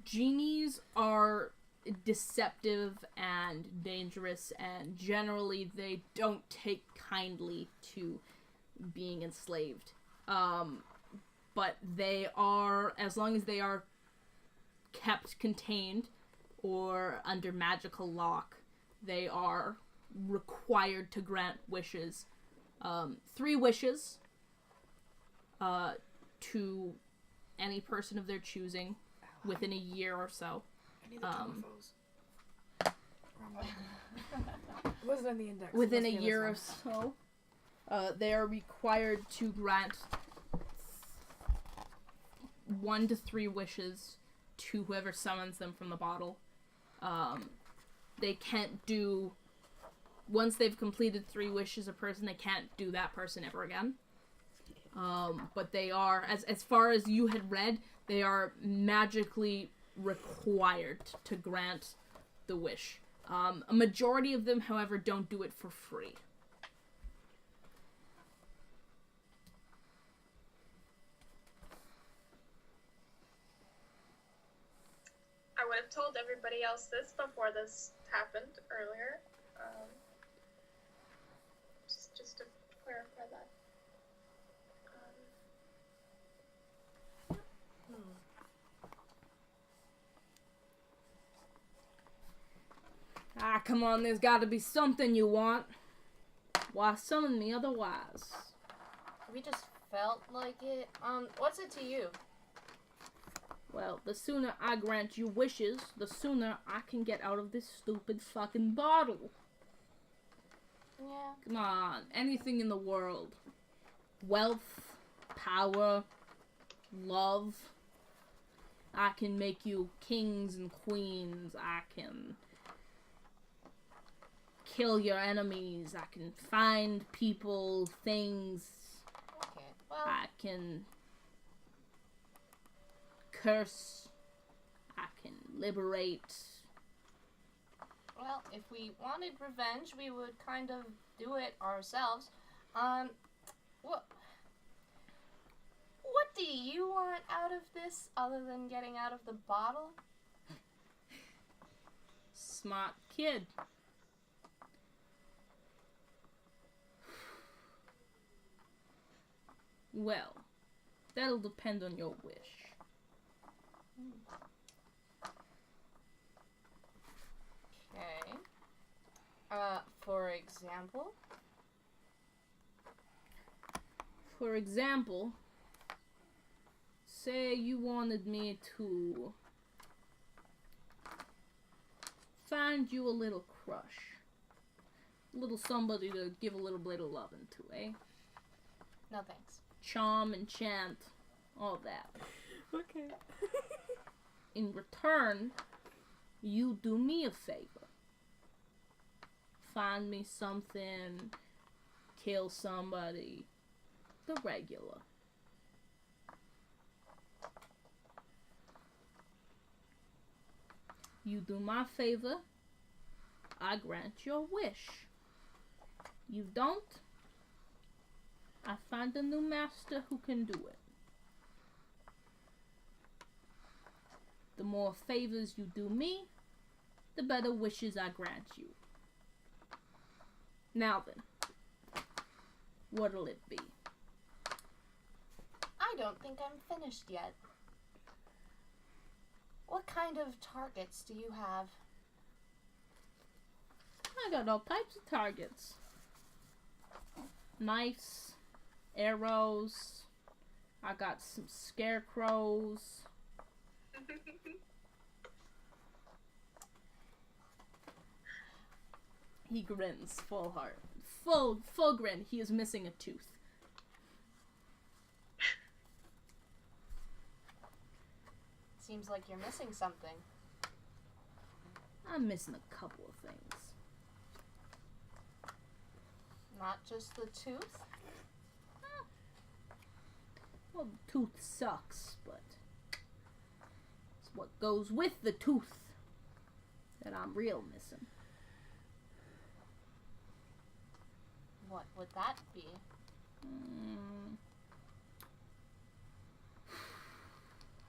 Genies are deceptive and dangerous, and generally they don't take kindly to being enslaved. But they are, as long as they are kept contained or under magical lock, they are required to grant wishes. 3 wishes to any person of their choosing within a year or so. I need the Um, It wasn't on the index. Within a Must be on year or this one. so, they are required to grant 1 to 3 wishes to whoever summons them from the bottle. They can't do... Once they've completed 3 wishes a person, they can't do that person ever again. But they are, as far as you had read, they are magically required to grant the wish. A majority of them, however, don't do it for free. I would have told everybody else this before this happened earlier. Just to clarify that. Ah, come on, there's gotta be something you want. Why summon me otherwise? We just felt like it. What's it to you? Well, the sooner I grant you wishes, the sooner I can get out of this stupid fucking bottle. Yeah. Come on, anything in the world. Wealth, power, love. I can make you kings and queens. I can kill your enemies. I can find people, things. Okay. Well, I can curse. I can liberate. well, if we wanted revenge, we would kind of do it ourselves. What do you want out of this other than getting out of the bottle? Smart kid. Well, that'll depend on your wish. Okay. For example? For example, say you wanted me to find you a little crush. A little somebody to give a little bit of loving to, eh? No thanks. Charm, enchant, all that. Okay. In return, you do me a favor. Find me something, kill somebody, the regular. You do my favor, I grant your wish. You don't, I find a new master who can do it. The more favors you do me, the better wishes I grant you. Now then, what'll it be? I don't think I'm finished yet. What kind of targets do you have? I got all types of targets. Knives, arrows, I got some scarecrows. He grins, full heart. Full grin. He is missing a tooth. Seems like you're missing something. I'm missing a couple of things. Not just the tooth? Well, the tooth sucks, but it's what goes with the tooth that I'm real missing. What would that be?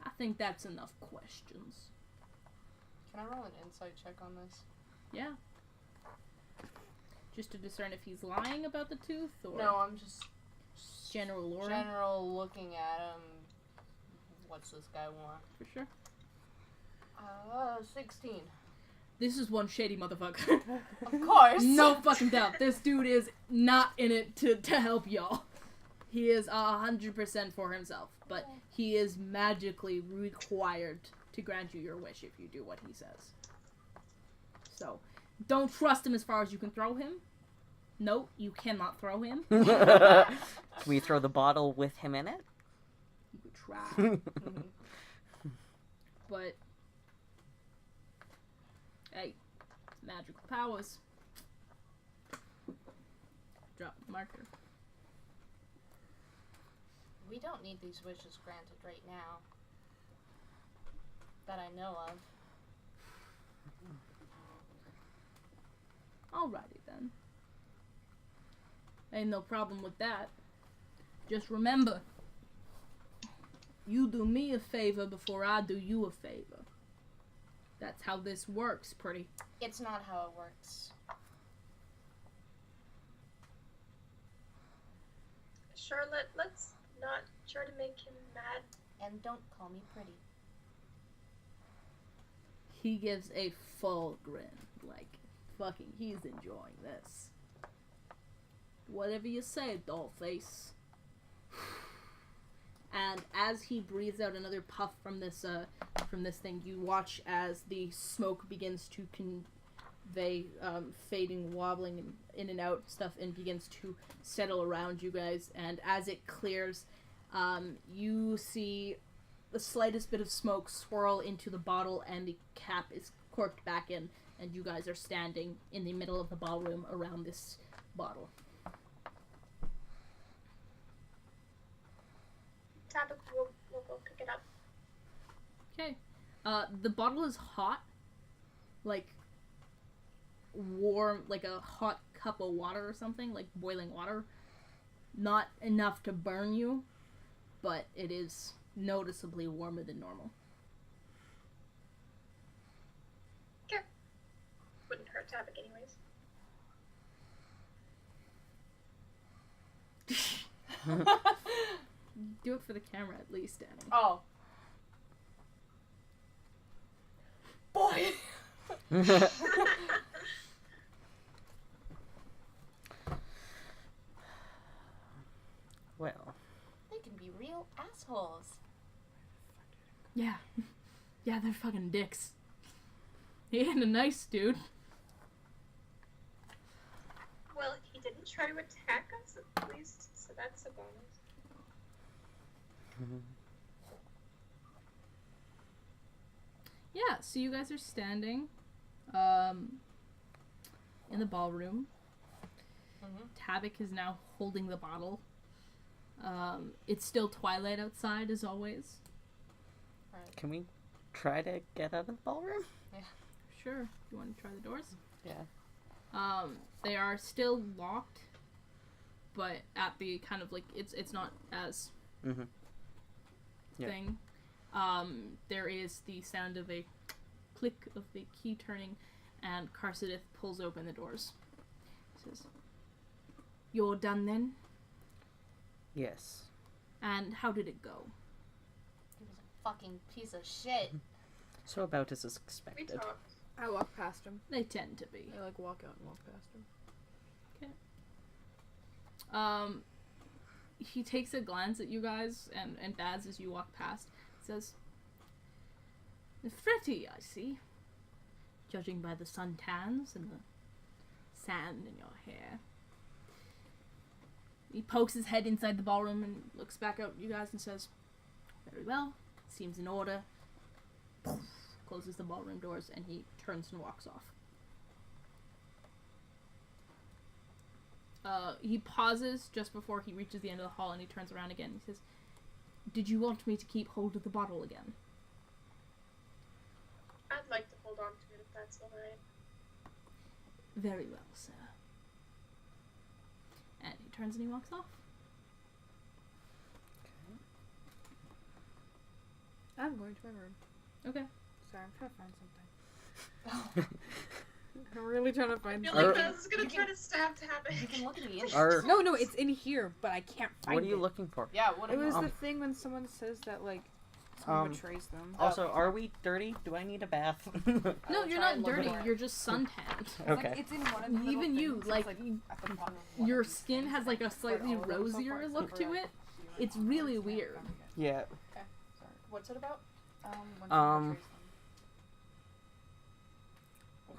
I think that's enough questions. Can I roll an insight check on this? Yeah. Just to discern if he's lying about the tooth or No, I'm just general lore. general looking at him. What's this guy want? For sure. 16. This is one shady motherfucker. Of course. No fucking doubt. This dude is not in it to help y'all. He is 100% for himself, but he is magically required to grant you your wish if you do what he says. So, don't trust him as far as you can throw him. No, you cannot throw him. Can we throw the bottle with him in it? You could try. But, hey, magical powers. Drop the marker. We don't need these wishes granted right now. That I know of. Alrighty then. Ain't no problem with that. Just remember, you do me a favor before I do you a favor. That's how this works, pretty. It's not how it works. Charlotte, let's not try to make him mad. And don't call me pretty. He gives a full grin, like he's enjoying this. Whatever you say, dollface. And as he breathes out another puff from this thing, you watch as the smoke begins to convey, fading, wobbling in and out stuff, and begins to settle around you guys. And as it clears, you see the slightest bit of smoke swirl into the bottle, and the cap is corked back in, and you guys are standing in the middle of the ballroom around this bottle. Tabitha will go pick it up. Okay. The bottle is hot. Like, warm, like a hot cup of water or something, like boiling water. Not enough to burn you, but it is noticeably warmer than normal. Okay. Wouldn't hurt to have it anyways. Do it for the camera at least, Danny. Oh. Boy! Well. They can be real assholes. Yeah. Yeah, they're fucking dicks. He ain't a nice dude. Well, he didn't try to attack us at least, so that's a bonus. Yeah, so you guys are standing in the ballroom. Tabak is now holding the bottle. It's still twilight outside, as always. Right. Can we try to get out of the ballroom? Yeah. Sure. You want to try the doors? Yeah. They are still locked, but at the kind of like it's not as Yeah. thing. There is the sound of a click of the key turning, and Karsadith pulls open the doors. Says, "You're done then? Yes. And how did it go?" He was a fucking piece of shit. So about as We expected. talked. I walk past him. They tend to be. I like walk out and walk past him. He takes a glance at you guys and Baz as you walk past. Says, "Fretty, I see. Judging by the suntans and the sand in your hair." He pokes his head inside the ballroom and looks back at you guys and says, "Very well. Seems in order." Closes the ballroom doors and he turns and walks off. He pauses just before he reaches the end of the hall and he turns around again. He says, "Did you want me to keep hold of the bottle again?" I'd like to hold on to it if that's alright. "Very well, sir." And he turns and he walks off. I'm going to my room. Okay. Sorry, I'm trying to find something. I'm really trying to I find feel something. like Baz is gonna try to stab Tabitha. You can look at the Are- No, it's in here, but I can't find it. What are you looking for? Yeah, what It was Um, the thing when someone says that, like, someone Um, betrays them. Also, are we dirty? Do I need a bath? No, you're try not and look dirty. for it. You're just suntanned. Okay. It's in one of the little Even you, things. like, It's, at the bottom of one your of these skin things, has like a and slightly spread all of them so rosier far, look except to for, it. like, It's really weird. Yeah. Okay, sorry. What's it about? when someone Um, betrays them.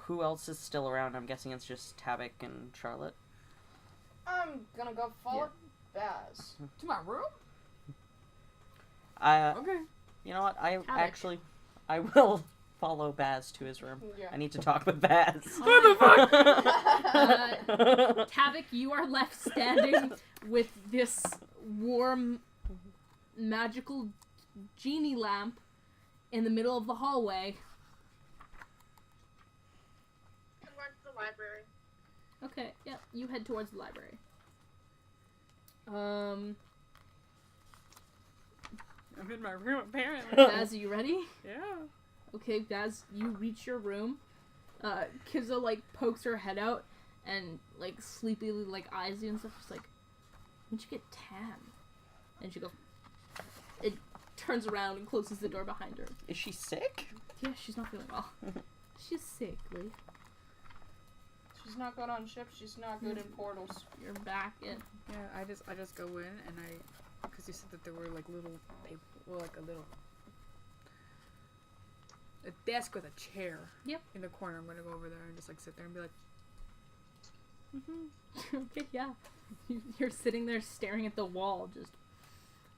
Who else is still around? I'm guessing it's just Tabak and Charlotte. I'm gonna go follow Baz. To my room? Okay. You know what? I will follow Baz to his room. Yeah. I need to talk with Baz. What the fuck? Tavik, you are left standing with this warm, magical genie lamp in the middle of the hallway. I'm going to the library. Okay, yeah, you head towards the library. I'm in my room, apparently. Baz, are you ready? Yeah. Okay, Baz, you reach your room. Kiza, like, pokes her head out and, like, sleepily, like, eyes you and stuff. She's like, "When'd you get tan?" And she goes, it turns around and closes the door behind her. Is she sick? Yeah, she's not feeling well. She's sickly. She's not good on ships. She's not good in portals. You're back in. Yeah, I just go in and because you said that there were like little paper, well, like a desk with a chair. Yep. In the corner. I'm gonna go over there and just like sit there and be like, Okay, yeah. You're sitting there staring at the wall, just...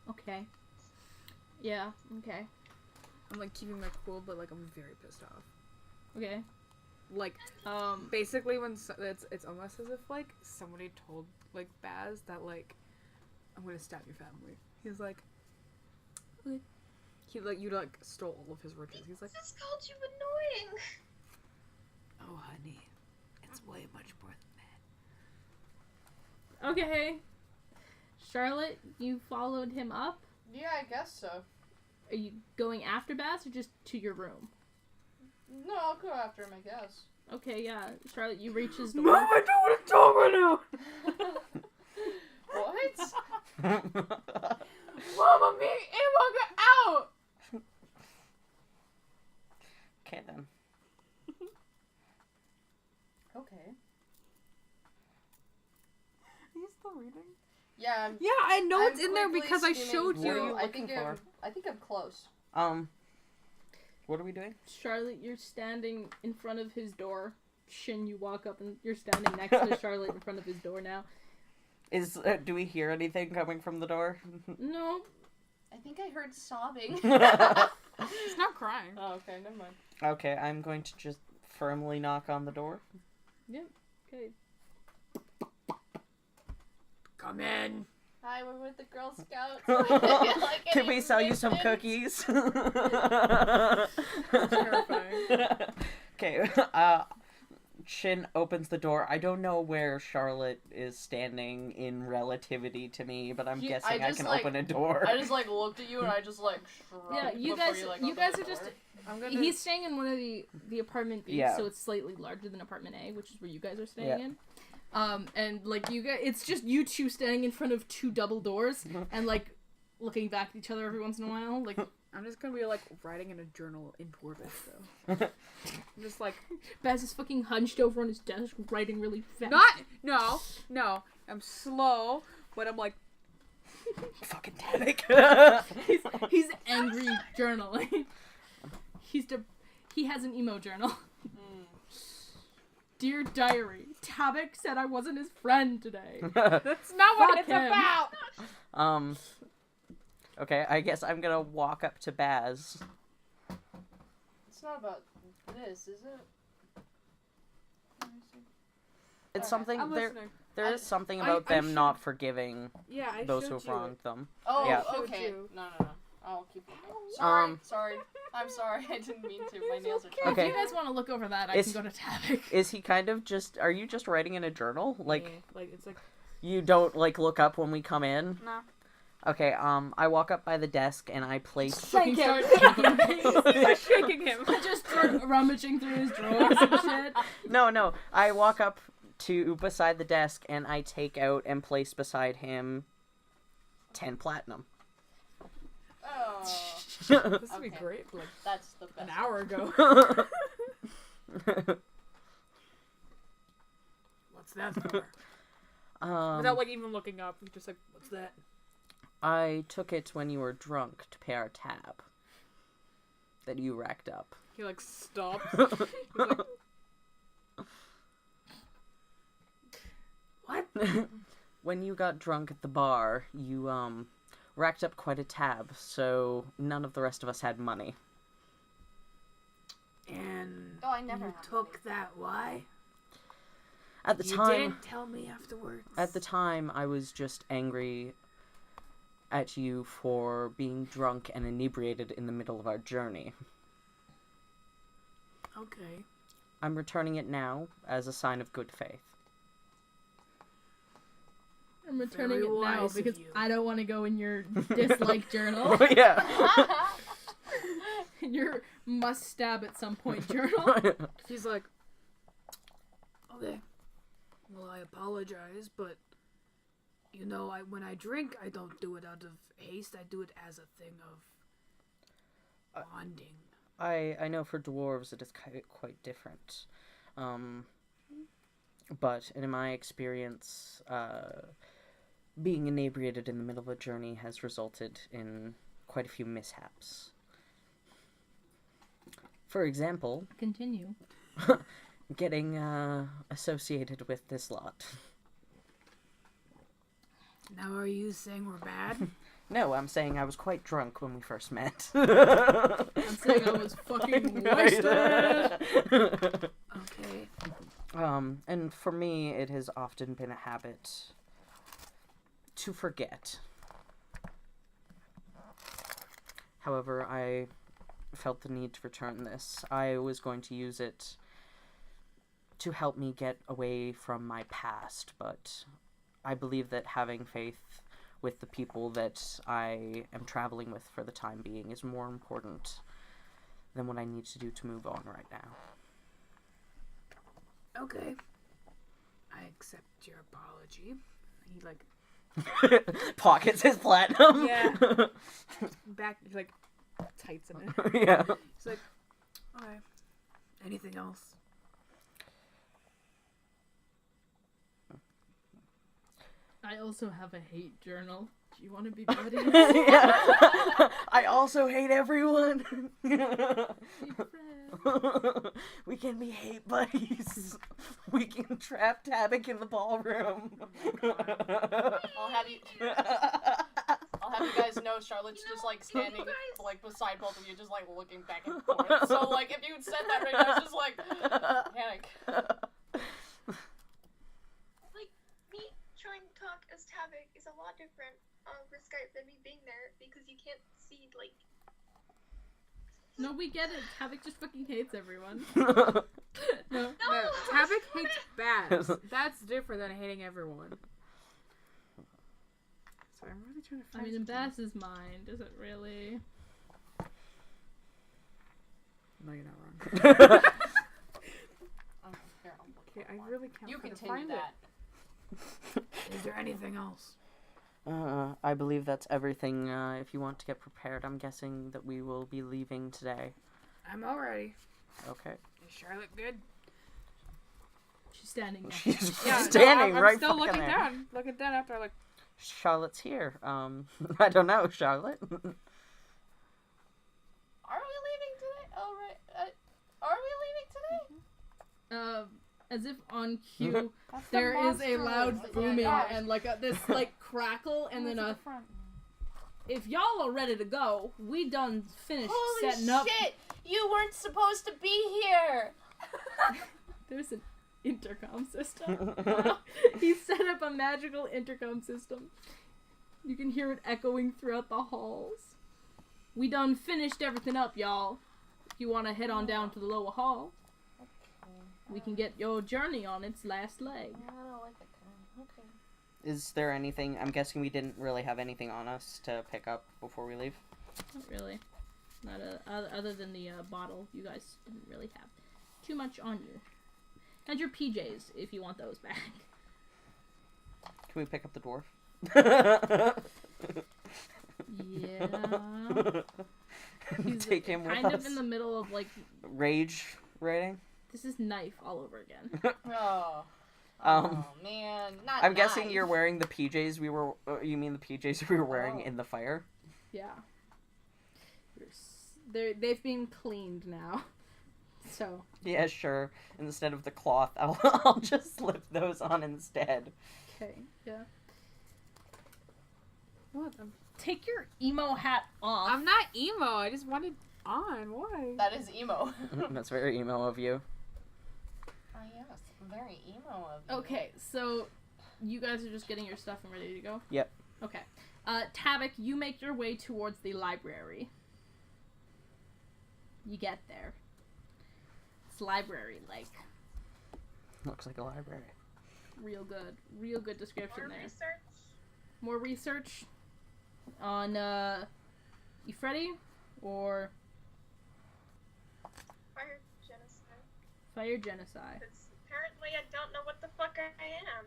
Okay. Yeah, okay. I'm like keeping my cool, but like I'm very pissed off. Okay. Like, basically when it's almost as if like somebody told like Baz that like I'm gonna stab your family. He's like, okay. He like you like stole all of his riches. He's like, Just called you annoying. oh honey, it's way much more than Okay. Charlotte, you followed him up? Yeah, I guess so. Are you going after Bass or just to your room? No, I'll go after him, I guess. Okay, yeah. Charlotte, you reach his that. door. Mom, I don't want to talk right now. What? Mama, me and Mama out. Okay then. Okay. Are you still reading? Yeah, Yeah, I know I'm it's in there quickly because I skimming showed What are you. you I looking think for? I think I'm close. What are we doing? Charlotte, you're standing in front of his door. Shin, you walk up and you're standing next to Charlotte in front of his door now. Do we hear anything coming from the door? No. I think I heard sobbing. He's not crying. Oh, okay, never mind. Okay, I'm going to just firmly knock on the door. Okay. Come in. Hi, we're with the Girl Scouts. Can we sell you some admissions? cookies? Terrifying. Okay, Shin opens the door. I don't know where Charlotte is standing in relativity to me, but I'm guessing I just, can like- open a door. I just like looked at you and I just like shrugged. Yeah, you before guys like, you opened guys the are just door. I'm gonna. he's staying in one of the apartment B's, Yeah. so it's slightly larger than apartment A, which is where you guys are staying Yeah. in. And like you guys, it's just you two standing in front of two double doors and like looking back at each other every once in a while. Like I'm just gonna be like writing in a journal in Dwarvish though. I'm just like Baz is fucking hunched over on his desk, writing really fast. no. I'm slow, but I'm like Fucking Tadic. he's angry journaling. He has an emo journal. Dear diary, Tabak said I wasn't his friend today. that's not what Fuck it's him. about. Okay, I guess I'm gonna walk up to Baz. It's not about this, is it? Let me see. It's Okay, something I'm there. listening. There is something I about them should- not forgiving Yeah, I those showed who've you wronged them. Oh, Yeah. okay. You. No. I'll keep looking. Sorry. Sorry. I'm sorry. I didn't mean to. My nails are If Okay. you guys want to look over that, I It's- can go to Tabak. Is he kind of just? Are you just writing in a journal? Like Yeah, like it's like you don't like look up when we come in? no. Okay. I walk up by the desk and I place. Fucking start shaking things. Start shaking him. Just start rummaging through his drawers and shit. No. I walk up to beside the desk and I take out and place beside him 10 platinum. Oh, This would be Okay. great. Like that's the best. an hour ago. What's that for? Without like even looking up, you're just like, what's that? I took it when you were drunk to pay our tab that you racked up. He like stops. He's like, what? When you got drunk at the bar, you racked up quite a tab, so none of the rest of us had money. And Oh, I never you had took that. Why? At the You time, didn't tell me afterwards. at the time, I was just angry at you for being drunk and inebriated in the middle of our journey. Okay. I'm returning it now as a sign of good faith. I'm returning Very it now wise of because you. I don't want to go in your dislike journal. Yeah. In your must stab at some point journal. He's like, okay. Well, I apologize, but you know, when I drink, I don't do it out of haste. I do it as a thing of bonding. I know for dwarves it is quite different. But in my experience, being inebriated in the middle of a journey has resulted in quite a few mishaps. For example, Continue. getting associated with this lot. Now are you saying we're bad? No, I'm saying I was quite drunk when we first met. I'm saying I was fucking wasted. Okay. And for me, it has often been a habit to forget. However, I felt the need to return this. I was going to use it to help me get away from my past, but I believe that having faith with the people that I am traveling with for the time being is more important than what I need to do to move on right now. Okay. I accept your apology. He like Pockets his platinum. Yeah. back like tights him in. Yeah. He's like, alright. Anything else? I also have a hate journal. Do you want to be buddies? Yeah. I also hate everyone. Be friends. We can be hate buddies. We can trap Tabak in the ballroom. I'll have you guys know Charlotte's just like standing like beside both of you, just like looking back and forth. So like if you said that right now, it's just like panic. Like, me trying to talk as Tavik is a lot different over Skype than me being there because you can't see, like... No, we get it. Havoc just fucking hates everyone. No. No. Tavik hates Baz. That's different than hating everyone. So I'm really trying to I find mean, in something. Bass's mind, is it really? No, you're not wrong. Here, I'll look Okay, for I one. really can't You fucking continue find that. it. Is there anything else? I believe that's everything. If you want to get prepared, I'm guessing that we will be leaving today. I'm all ready. Okay. Is Charlotte good? She's standing there. She's Yeah, standing I'm right still fucking looking there. down. Looking down after I like. Charlotte's here. I don't know, Charlotte. Are we leaving today? Oh right. Are we leaving today? As if on cue, That's the there is a monster. loud Oh my booming gosh. and like this like crackle, and then if y'all are ready to go, we done finished Holy setting up. shit! You weren't supposed to be here. There's an intercom system. He set up a magical intercom system. You can hear it echoing throughout the halls. We done finished everything up, y'all. If you want to head on down to the lower hall, we can get your journey on its last leg. I don't like that kind. Okay. Is there anything? I'm guessing we didn't really have anything on us to pick up before we leave. Not really. Not other than the bottle. You guys didn't really have too much on you. And your PJs, if you want those back. Can we pick up the dwarf? Yeah. He's Take him with kind us. of in the middle of like, Rage rating. this is knife all over again. Oh. Um, Oh man, not. I'm guessing nice. you're wearing the PJs we were. You mean the PJs we were wearing Oh. in the fire? Yeah. They've been cleaned now. So. Yeah, sure. Instead of the cloth, I'll just slip those on instead. Okay. Yeah. What? Take your emo hat off. I'm not emo. I just wanted on. Why? That is emo. That's very emo of you. Yes, very emo of you. Okay, so you guys are just getting your stuff and ready to go? Yep. Okay. Tavik, you make your way towards the library. You get there. It's library-like. Looks like a library. Real good. Real good description More there. research? More research on, Ifredi or Fire genocide. Fire Genocide. Because apparently I don't know what the fuck I am.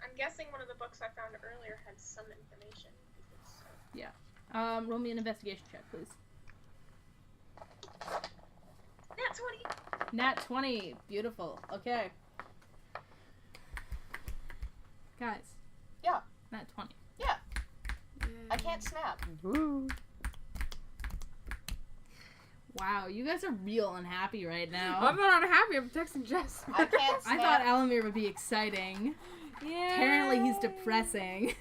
I'm guessing one of the books I found earlier had some information. Because, Roll me an investigation check, please. Nat 20. Beautiful. Okay. Guys. Yeah. Nat 20. Yeah. I can't snap. Woo. Wow, you guys are real unhappy right now. I'm not unhappy. I'm texting Jess. I can't I snap. thought Elamir would be exciting. Yeah. Apparently he's depressing.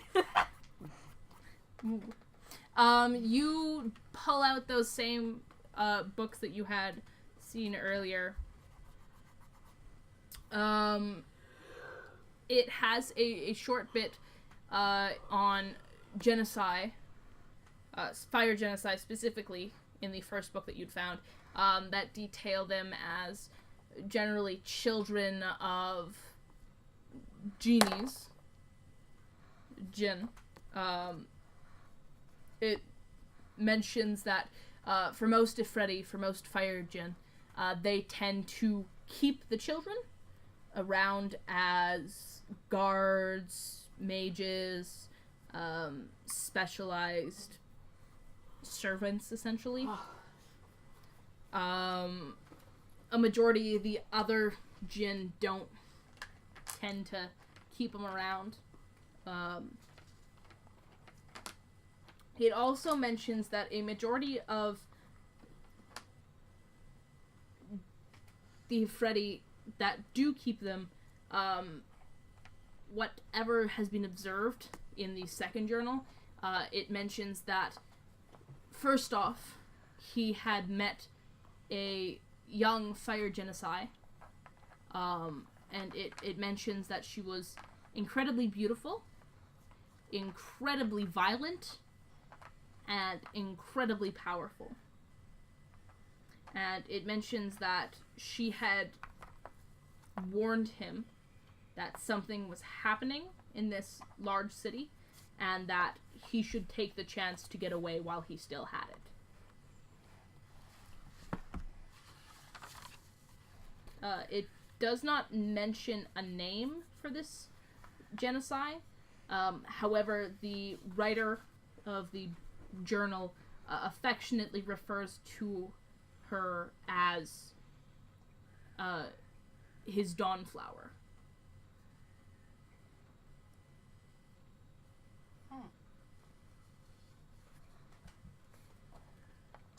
You pull out those same books that you had seen earlier. It has a short bit on genocide, fire genocide specifically, in the first book that you'd found, that detail them as generally children of genies, jinn. It mentions that for most Ifredi, for most fire jinn, they tend to keep the children around as guards, mages, specialized servants, essentially. A majority of the other jinn don't tend to keep them around. It also mentions that a majority of the Ifredi that do keep them, whatever has been observed in the second journal, it mentions that first off, he had met a young fire genocide, and it mentions that she was incredibly beautiful, incredibly violent, and incredibly powerful. And it mentions that she had warned him that something was happening in this large city, and that he should take the chance to get away while he still had it. It does not mention a name for this genocide. However, the writer of the journal affectionately refers to her as his Dawnflower.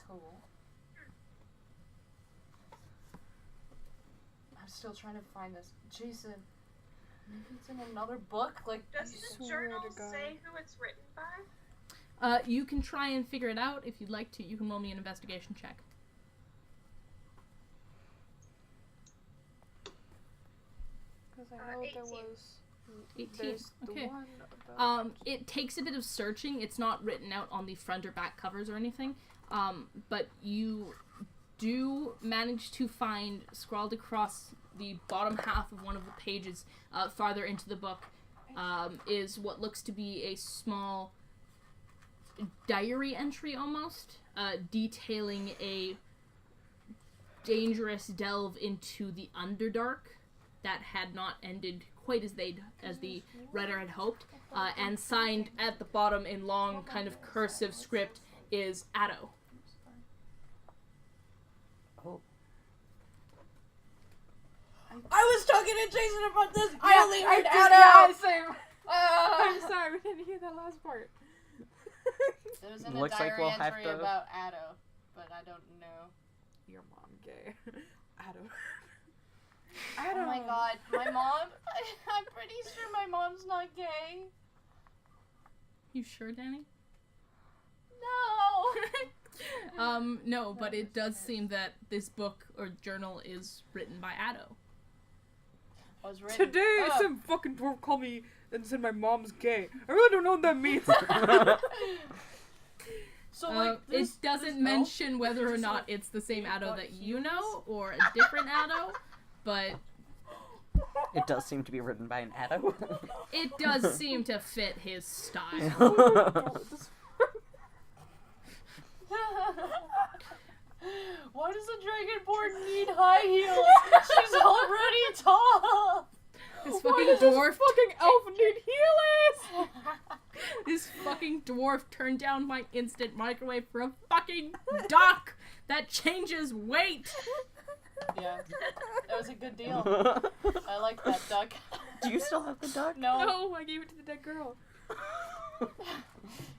Cool. I'm still trying to find this. Jason, maybe it's in another book? Like, Does the swear to journal God. say who it's written by? You can try and figure it out if you'd like to. You can roll me an investigation check. Because I know there 18. was. 18. There's the Okay. one about. It takes a bit of searching. It's not written out on the front or back covers or anything. But you do manage to find, scrawled across the bottom half of one of the pages, farther into the book, is what looks to be a small diary entry almost, detailing a dangerous delve into the Underdark that had not ended quite as the writer had hoped, and signed at the bottom in long kind of cursive script is Addo. Oh. I was talking to Jason about this. I only heard Yeah, Addo. same. I'm sorry, we didn't hear that last part. It was in a Looks like diary we'll have entry to- about Addo, but I don't know. Your mom gay. Adam. Oh my god, my mom? I'm pretty sure my mom's not gay. You sure, Danny? No! No, but it does seem that this book or journal is written by Addo. Was written. Today, some fucking dwarf called me and said my mom's gay. I really don't know what that means. So, like, It doesn't mention whether or not it's the same Addo that you know or a different Addo, but It does seem to be written by an Addo. it does seem to fit his style. Why does a dragonborn need high heels? She's already tall! This fucking dwarf, fucking elf need heelers. this fucking dwarf turned down my instant microwave for a fucking duck that changes weight. Yeah. That was a good deal. I like that duck. Do you still have the duck? No. No, I gave it to the dead girl.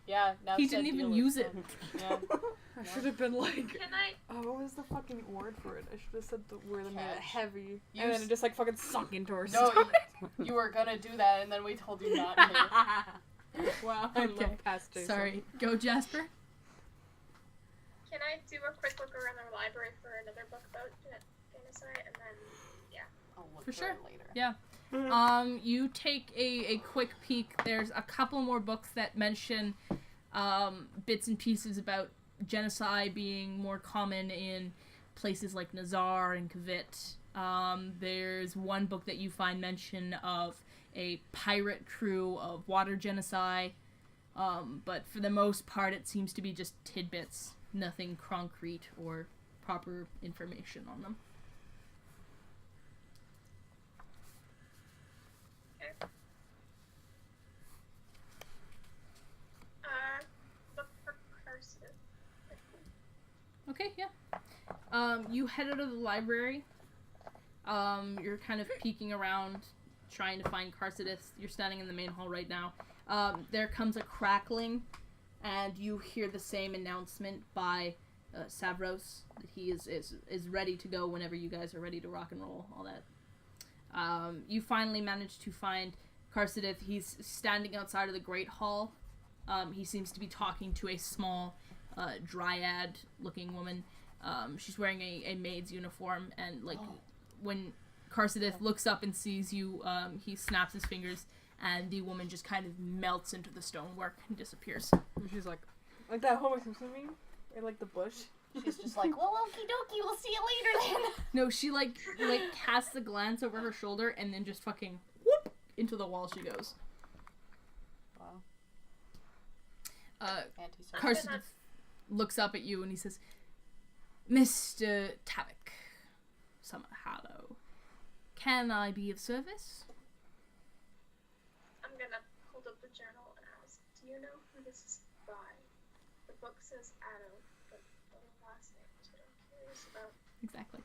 Yeah, now He said didn't even deal use is it. done. Yeah. I should have been like, Can I? oh, what was the fucking word for it? I should have said the word that made it Catch. heavy. You And then s- it just like fucking sunk into her No, stomach. you were gonna do that, and then we told you not to. Wow, I Okay. love past Jason. Sorry. Go, Jasper. Can I do a quick look around the library for another book about genocide, and then I'll look For for sure. it later. Yeah. You take a quick peek. There's a couple more books that mention bits and pieces about genocide being more common in places like Nazar and Kvit. There's one book that you find mention of a pirate crew of water genocide, but for the most part it seems to be just tidbits, nothing concrete or proper information on them. look for cursive. Okay, yeah. You head out of the library. You're kind of peeking around, trying to find Carcidus. You're standing in the main hall right now. There comes a crackling, and you hear the same announcement by Savros that he is ready to go whenever you guys are ready to rock and roll, all that. You finally manage to find Carcidus. He's standing outside of the Great Hall. He seems to be talking to a small dryad-looking woman. She's wearing a maid's uniform, and when Carcidus looks up and sees you, he snaps his fingers, and the woman just kind of melts into the stonework and disappears. And she's like that Homer Simpson meme? Or like the bush? She's just like, well, okie dokie, we'll see you later then. No, she like casts a glance over her shoulder and then just fucking whoop into the wall she goes. Wow. Carcidus Anti-social. looks up at you and he says, Mr. Tabak, Summer Hollow, can I be of service? I'm gonna hold up the journal and ask, do you know who this is by? The book says Addo, but the last name is what I'm curious about. Exactly.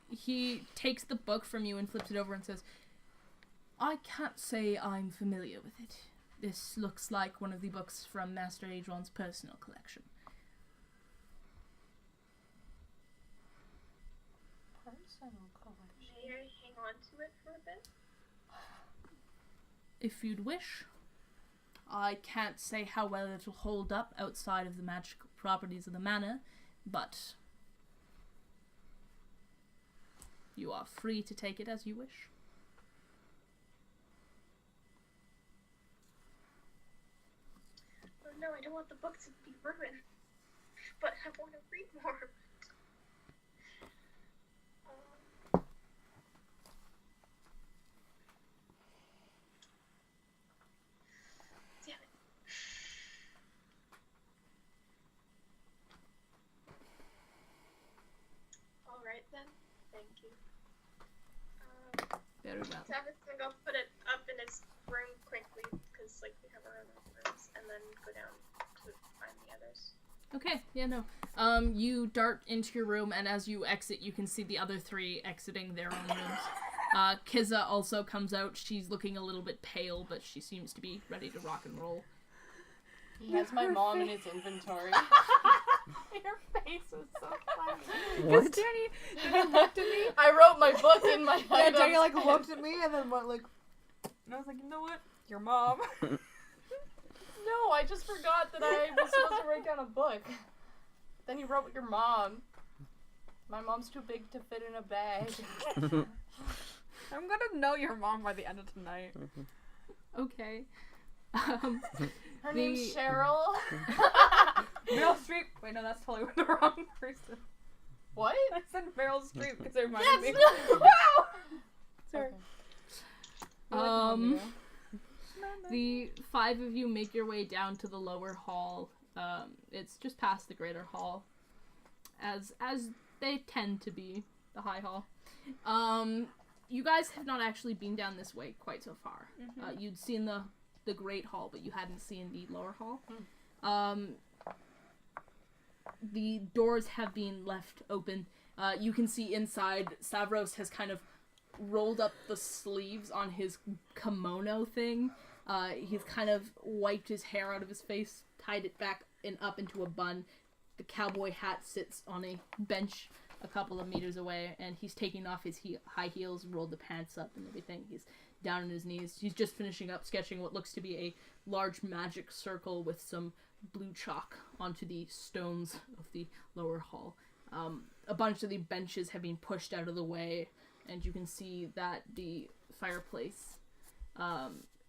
He takes the book from you and flips it over and says, I can't say I'm familiar with it. This looks like one of the books from Master Adron's personal collection. Personal collection. May I hang on to it for a bit? If you'd wish. I can't say how well it'll hold up outside of the magical properties of the manor, but you are free to take it as you wish. Oh no, I don't want the book to be ruined. But I want to read more. Damn it. Alright then. Thank you. Very well. Tavis gonna go put it up in his room quickly, because like we have our own rooms, and then go down to find the others. Okay, yeah, no. You dart into your room, and as you exit, you can see the other three exiting their own rooms. Kiza also comes out. She's looking a little bit pale, but she seems to be ready to rock and roll. He has my mom in his inventory. Your face was so funny. What? Danny looked at me. I wrote my book in my Yeah, items. Danny like looked at me and then went like, and I was like, you know what? Your mom. No, I just forgot that I was supposed to write down a book. Then you wrote your mom. My mom's too big to fit in a bag. I'm gonna know your mom by the end of tonight. Okay. Her name's Cheryl. Meryl Streep. Wait, no, that's totally the wrong person. What? I said Meryl Streep because it reminded me. That's Wow. Sorry. Okay. The five of you make your way down to the lower hall. It's just past the greater hall, as they tend to be, the high hall. You guys have not actually been down this way quite so far. You'd seen the great hall, but you hadn't seen the lower hall. the doors have been left open. You can see inside, Savros has kind of rolled up the sleeves on his kimono thing. He's kind of wiped his hair out of his face, tied it back and up into a bun. The cowboy hat sits on a bench a couple of meters away, and he's taking off his high heels, rolled the pants up and everything. He's down on his knees. He's just finishing up sketching what looks to be a large magic circle with some blue chalk onto the stones of the lower hall. A bunch of the benches have been pushed out of the way, and you can see that the fireplace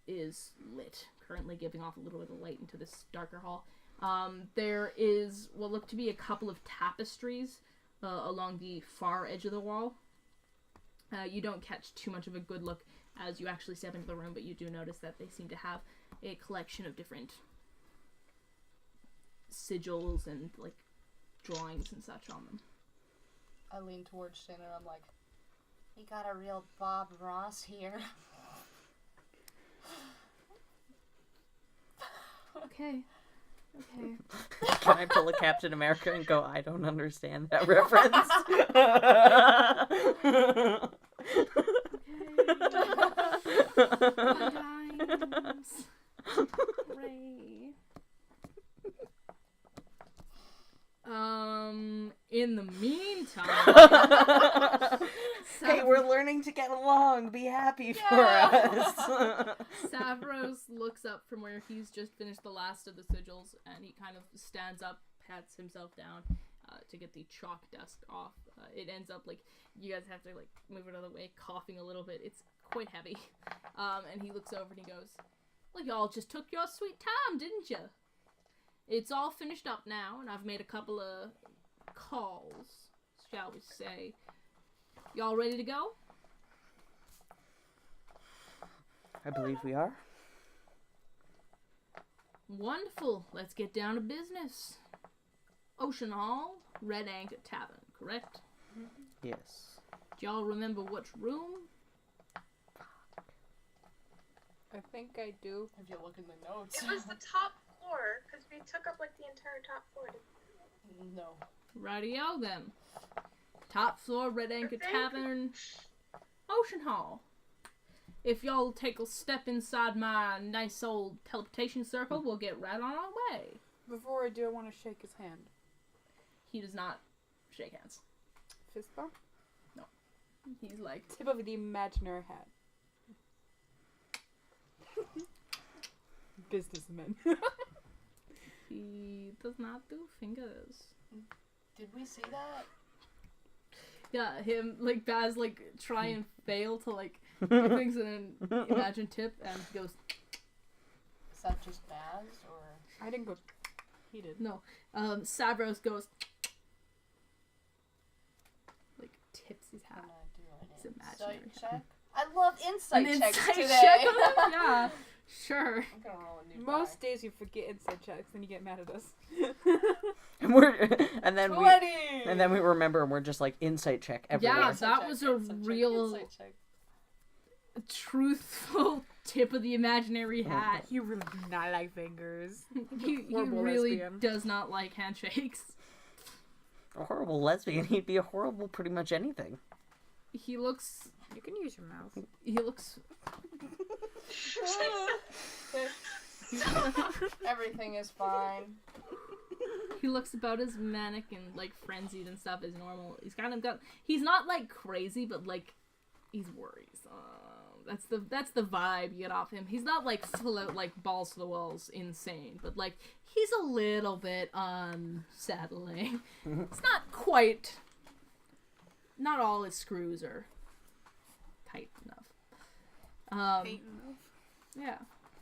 is lit, currently giving off a little bit of light into this darker hall. There is what look to be a couple of tapestries along the far edge of the wall. You don't catch too much of a good look as you actually step into the room, but you do notice that they seem to have a collection of different sigils and like drawings and such on them. I lean towards Shin and I'm like, "We got a real Bob Ross here." Okay. Can I pull a Captain America and go, I don't understand that reference? Ray. In the meantime, Hey, we're learning to get along. Be happy for us. Savros looks up from where he's just finished the last of the sigils, and he kind of stands up, pats himself down to get the chalk dust off. It ends up like you guys have to like move it out of the way, coughing a little bit. It's quite heavy. And he looks over and he goes, "Well, y'all just took your sweet time, didn't you? It's all finished up now, and I've made a couple of calls, shall we say. Y'all ready to go?" I believe we are. Wonderful. Let's get down to business. Ocean Hall, Red Anchor Tavern, correct? Yes. Do y'all remember which room? I think I do. If you look in the notes. It was the top floor, because we took up like the entire top floor. No. Rightio then. Top floor, Red Anchor Tavern, Ocean Hall. If y'all take a step inside my nice old teleportation circle, we'll get right on our way. Before I do, I want to shake his hand. He does not shake hands. Fist bump? He's like, Tip of the imaginary hat. Businessman. he does not do fingers. Did we see that? Yeah, him, like, Baz, like, try and fail to, like, do things in an imagine tip, and he goes, Is that just Baz or? I didn't go. He did. no. Savros goes, like, tips his hat. Can I do an It's insight imaginary. check? I love insight An checks insight today. check on him? Yeah, sure. I'm gonna roll a new Most die. days you forget inside checks and you get mad at us. And then we remember and we're just like insight check everywhere. Yeah, Insight that check, was a insight check, real insight check. truthful tip of the imaginary hat. You really do not like fingers. He Horrible really lesbian. does not like handshakes. A horrible lesbian, he'd be a horrible pretty much anything. He looks. You can use your mouth. He looks. Everything is fine. He looks about as manic and like frenzied and stuff as normal. He's kind of got. He's not like crazy, but like he's worried. That's the vibe you get off him. He's not like full out like balls to the walls insane, but like he's a little bit unsettling. It's not quite. Not all his screws are tight enough. Ain't enough. Yeah,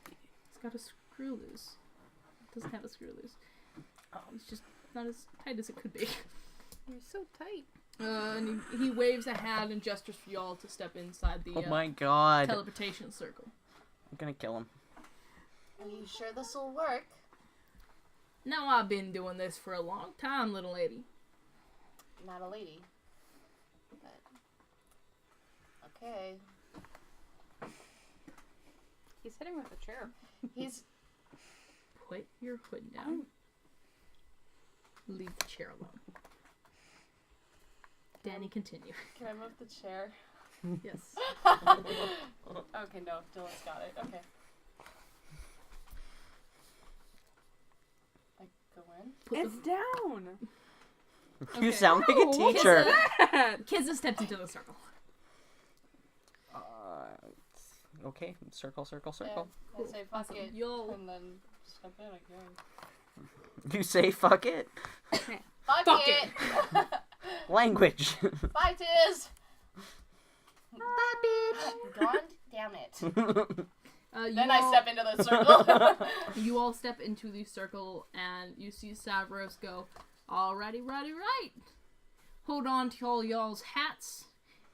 he's got a screw loose. Doesn't have a screw loose. It's just not as tight as it could be. You're so tight. And he waves a hand and gestures for y'all to step inside the Oh my god. teleportation circle. I'm gonna kill him. Are you sure this will work? Now I've been doing this for a long time, little lady. Not a lady. But... Okay. He's hitting with a chair. He's... Put your hood down. Leave the chair alone. Danny, continue. Can I move the chair? Yes. Okay, no, Dylan's got it. Okay. I go in. Put It's down. You Okay. sound like a No. teacher. Kizza steps into the circle. Okay, circle, circle, Yeah, circle. I say fuck Awesome. it. You'll And then step in again. You say fuck it. Fuck it! Language. Bye, Tiz! Bye, bitch! God damn it. Then I step into the circle. You all step into the circle, and you see Savros go, "Alrighty, right. Hold on to all y'all's hats,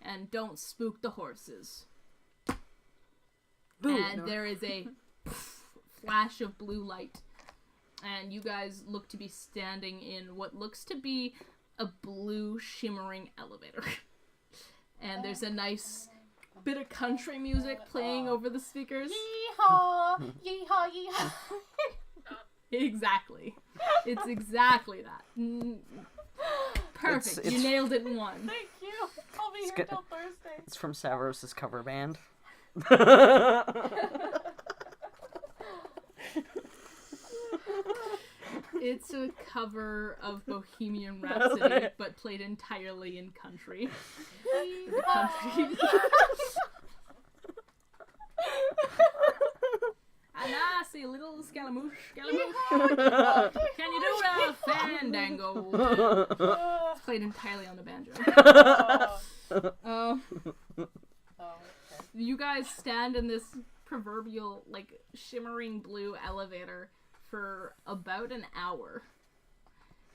and don't spook the horses." Boo. And No. there is a flash of blue light, and you guys look to be standing in what looks to be a blue shimmering elevator. And there's a nice bit of country music playing over the speakers. Yeehaw! Yeehaw, yeehaw. Exactly. It's exactly that. Perfect. It's- You nailed it in one. Thank you. I'll be It's here good. till Thursday. It's from Savros' cover band. It's a cover of Bohemian Rhapsody, but played entirely in country. The country. And I see a little scaramouche. Can you do a fandango? It's played entirely on the banjo. Oh, okay. You guys stand in this proverbial, like, shimmering blue elevator for about an hour.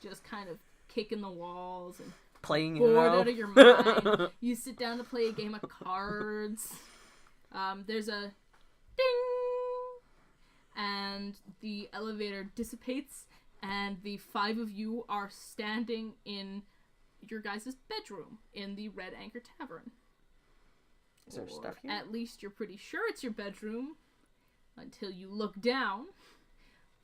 Just kind of kicking the walls and Playing bored Uno. out of your mind. You sit down to play a game of cards. There's a ding! And the elevator dissipates, and the 5 of you are standing in your guys' bedroom in the Red Anchor Tavern. Is there Or stuff here? at least you're pretty sure it's your bedroom until you look down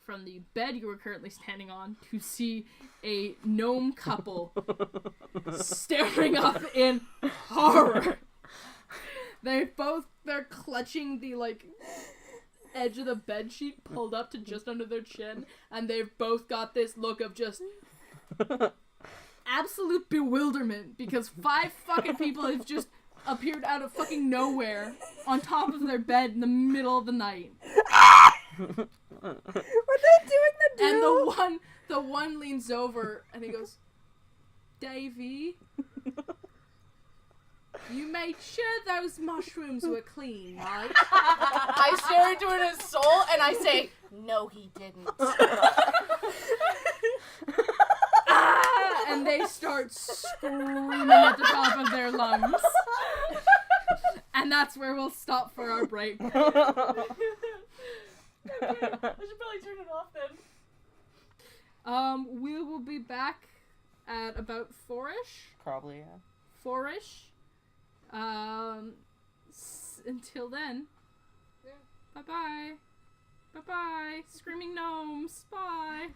from the bed you were currently standing on to see a gnome couple staring up in horror. They're clutching the, like, edge of the bed sheet pulled up to just under their chin, and they've both got this look of just absolute bewilderment because 5 fucking people have just appeared out of fucking nowhere on top of their bed in the middle of the night. What they doing the do? And the one leans over and he goes, "Davey, you made sure those mushrooms were clean, right?" I stare into his soul and I say, no, he didn't. Ah! And they start screaming at the top of their lungs. And that's where we'll stop for our break. I should probably turn it off then. We will be back at about 4-ish. Probably, yeah. 4-ish. Until then. Yeah. Bye-bye. Bye-bye. Screaming gnomes. Bye.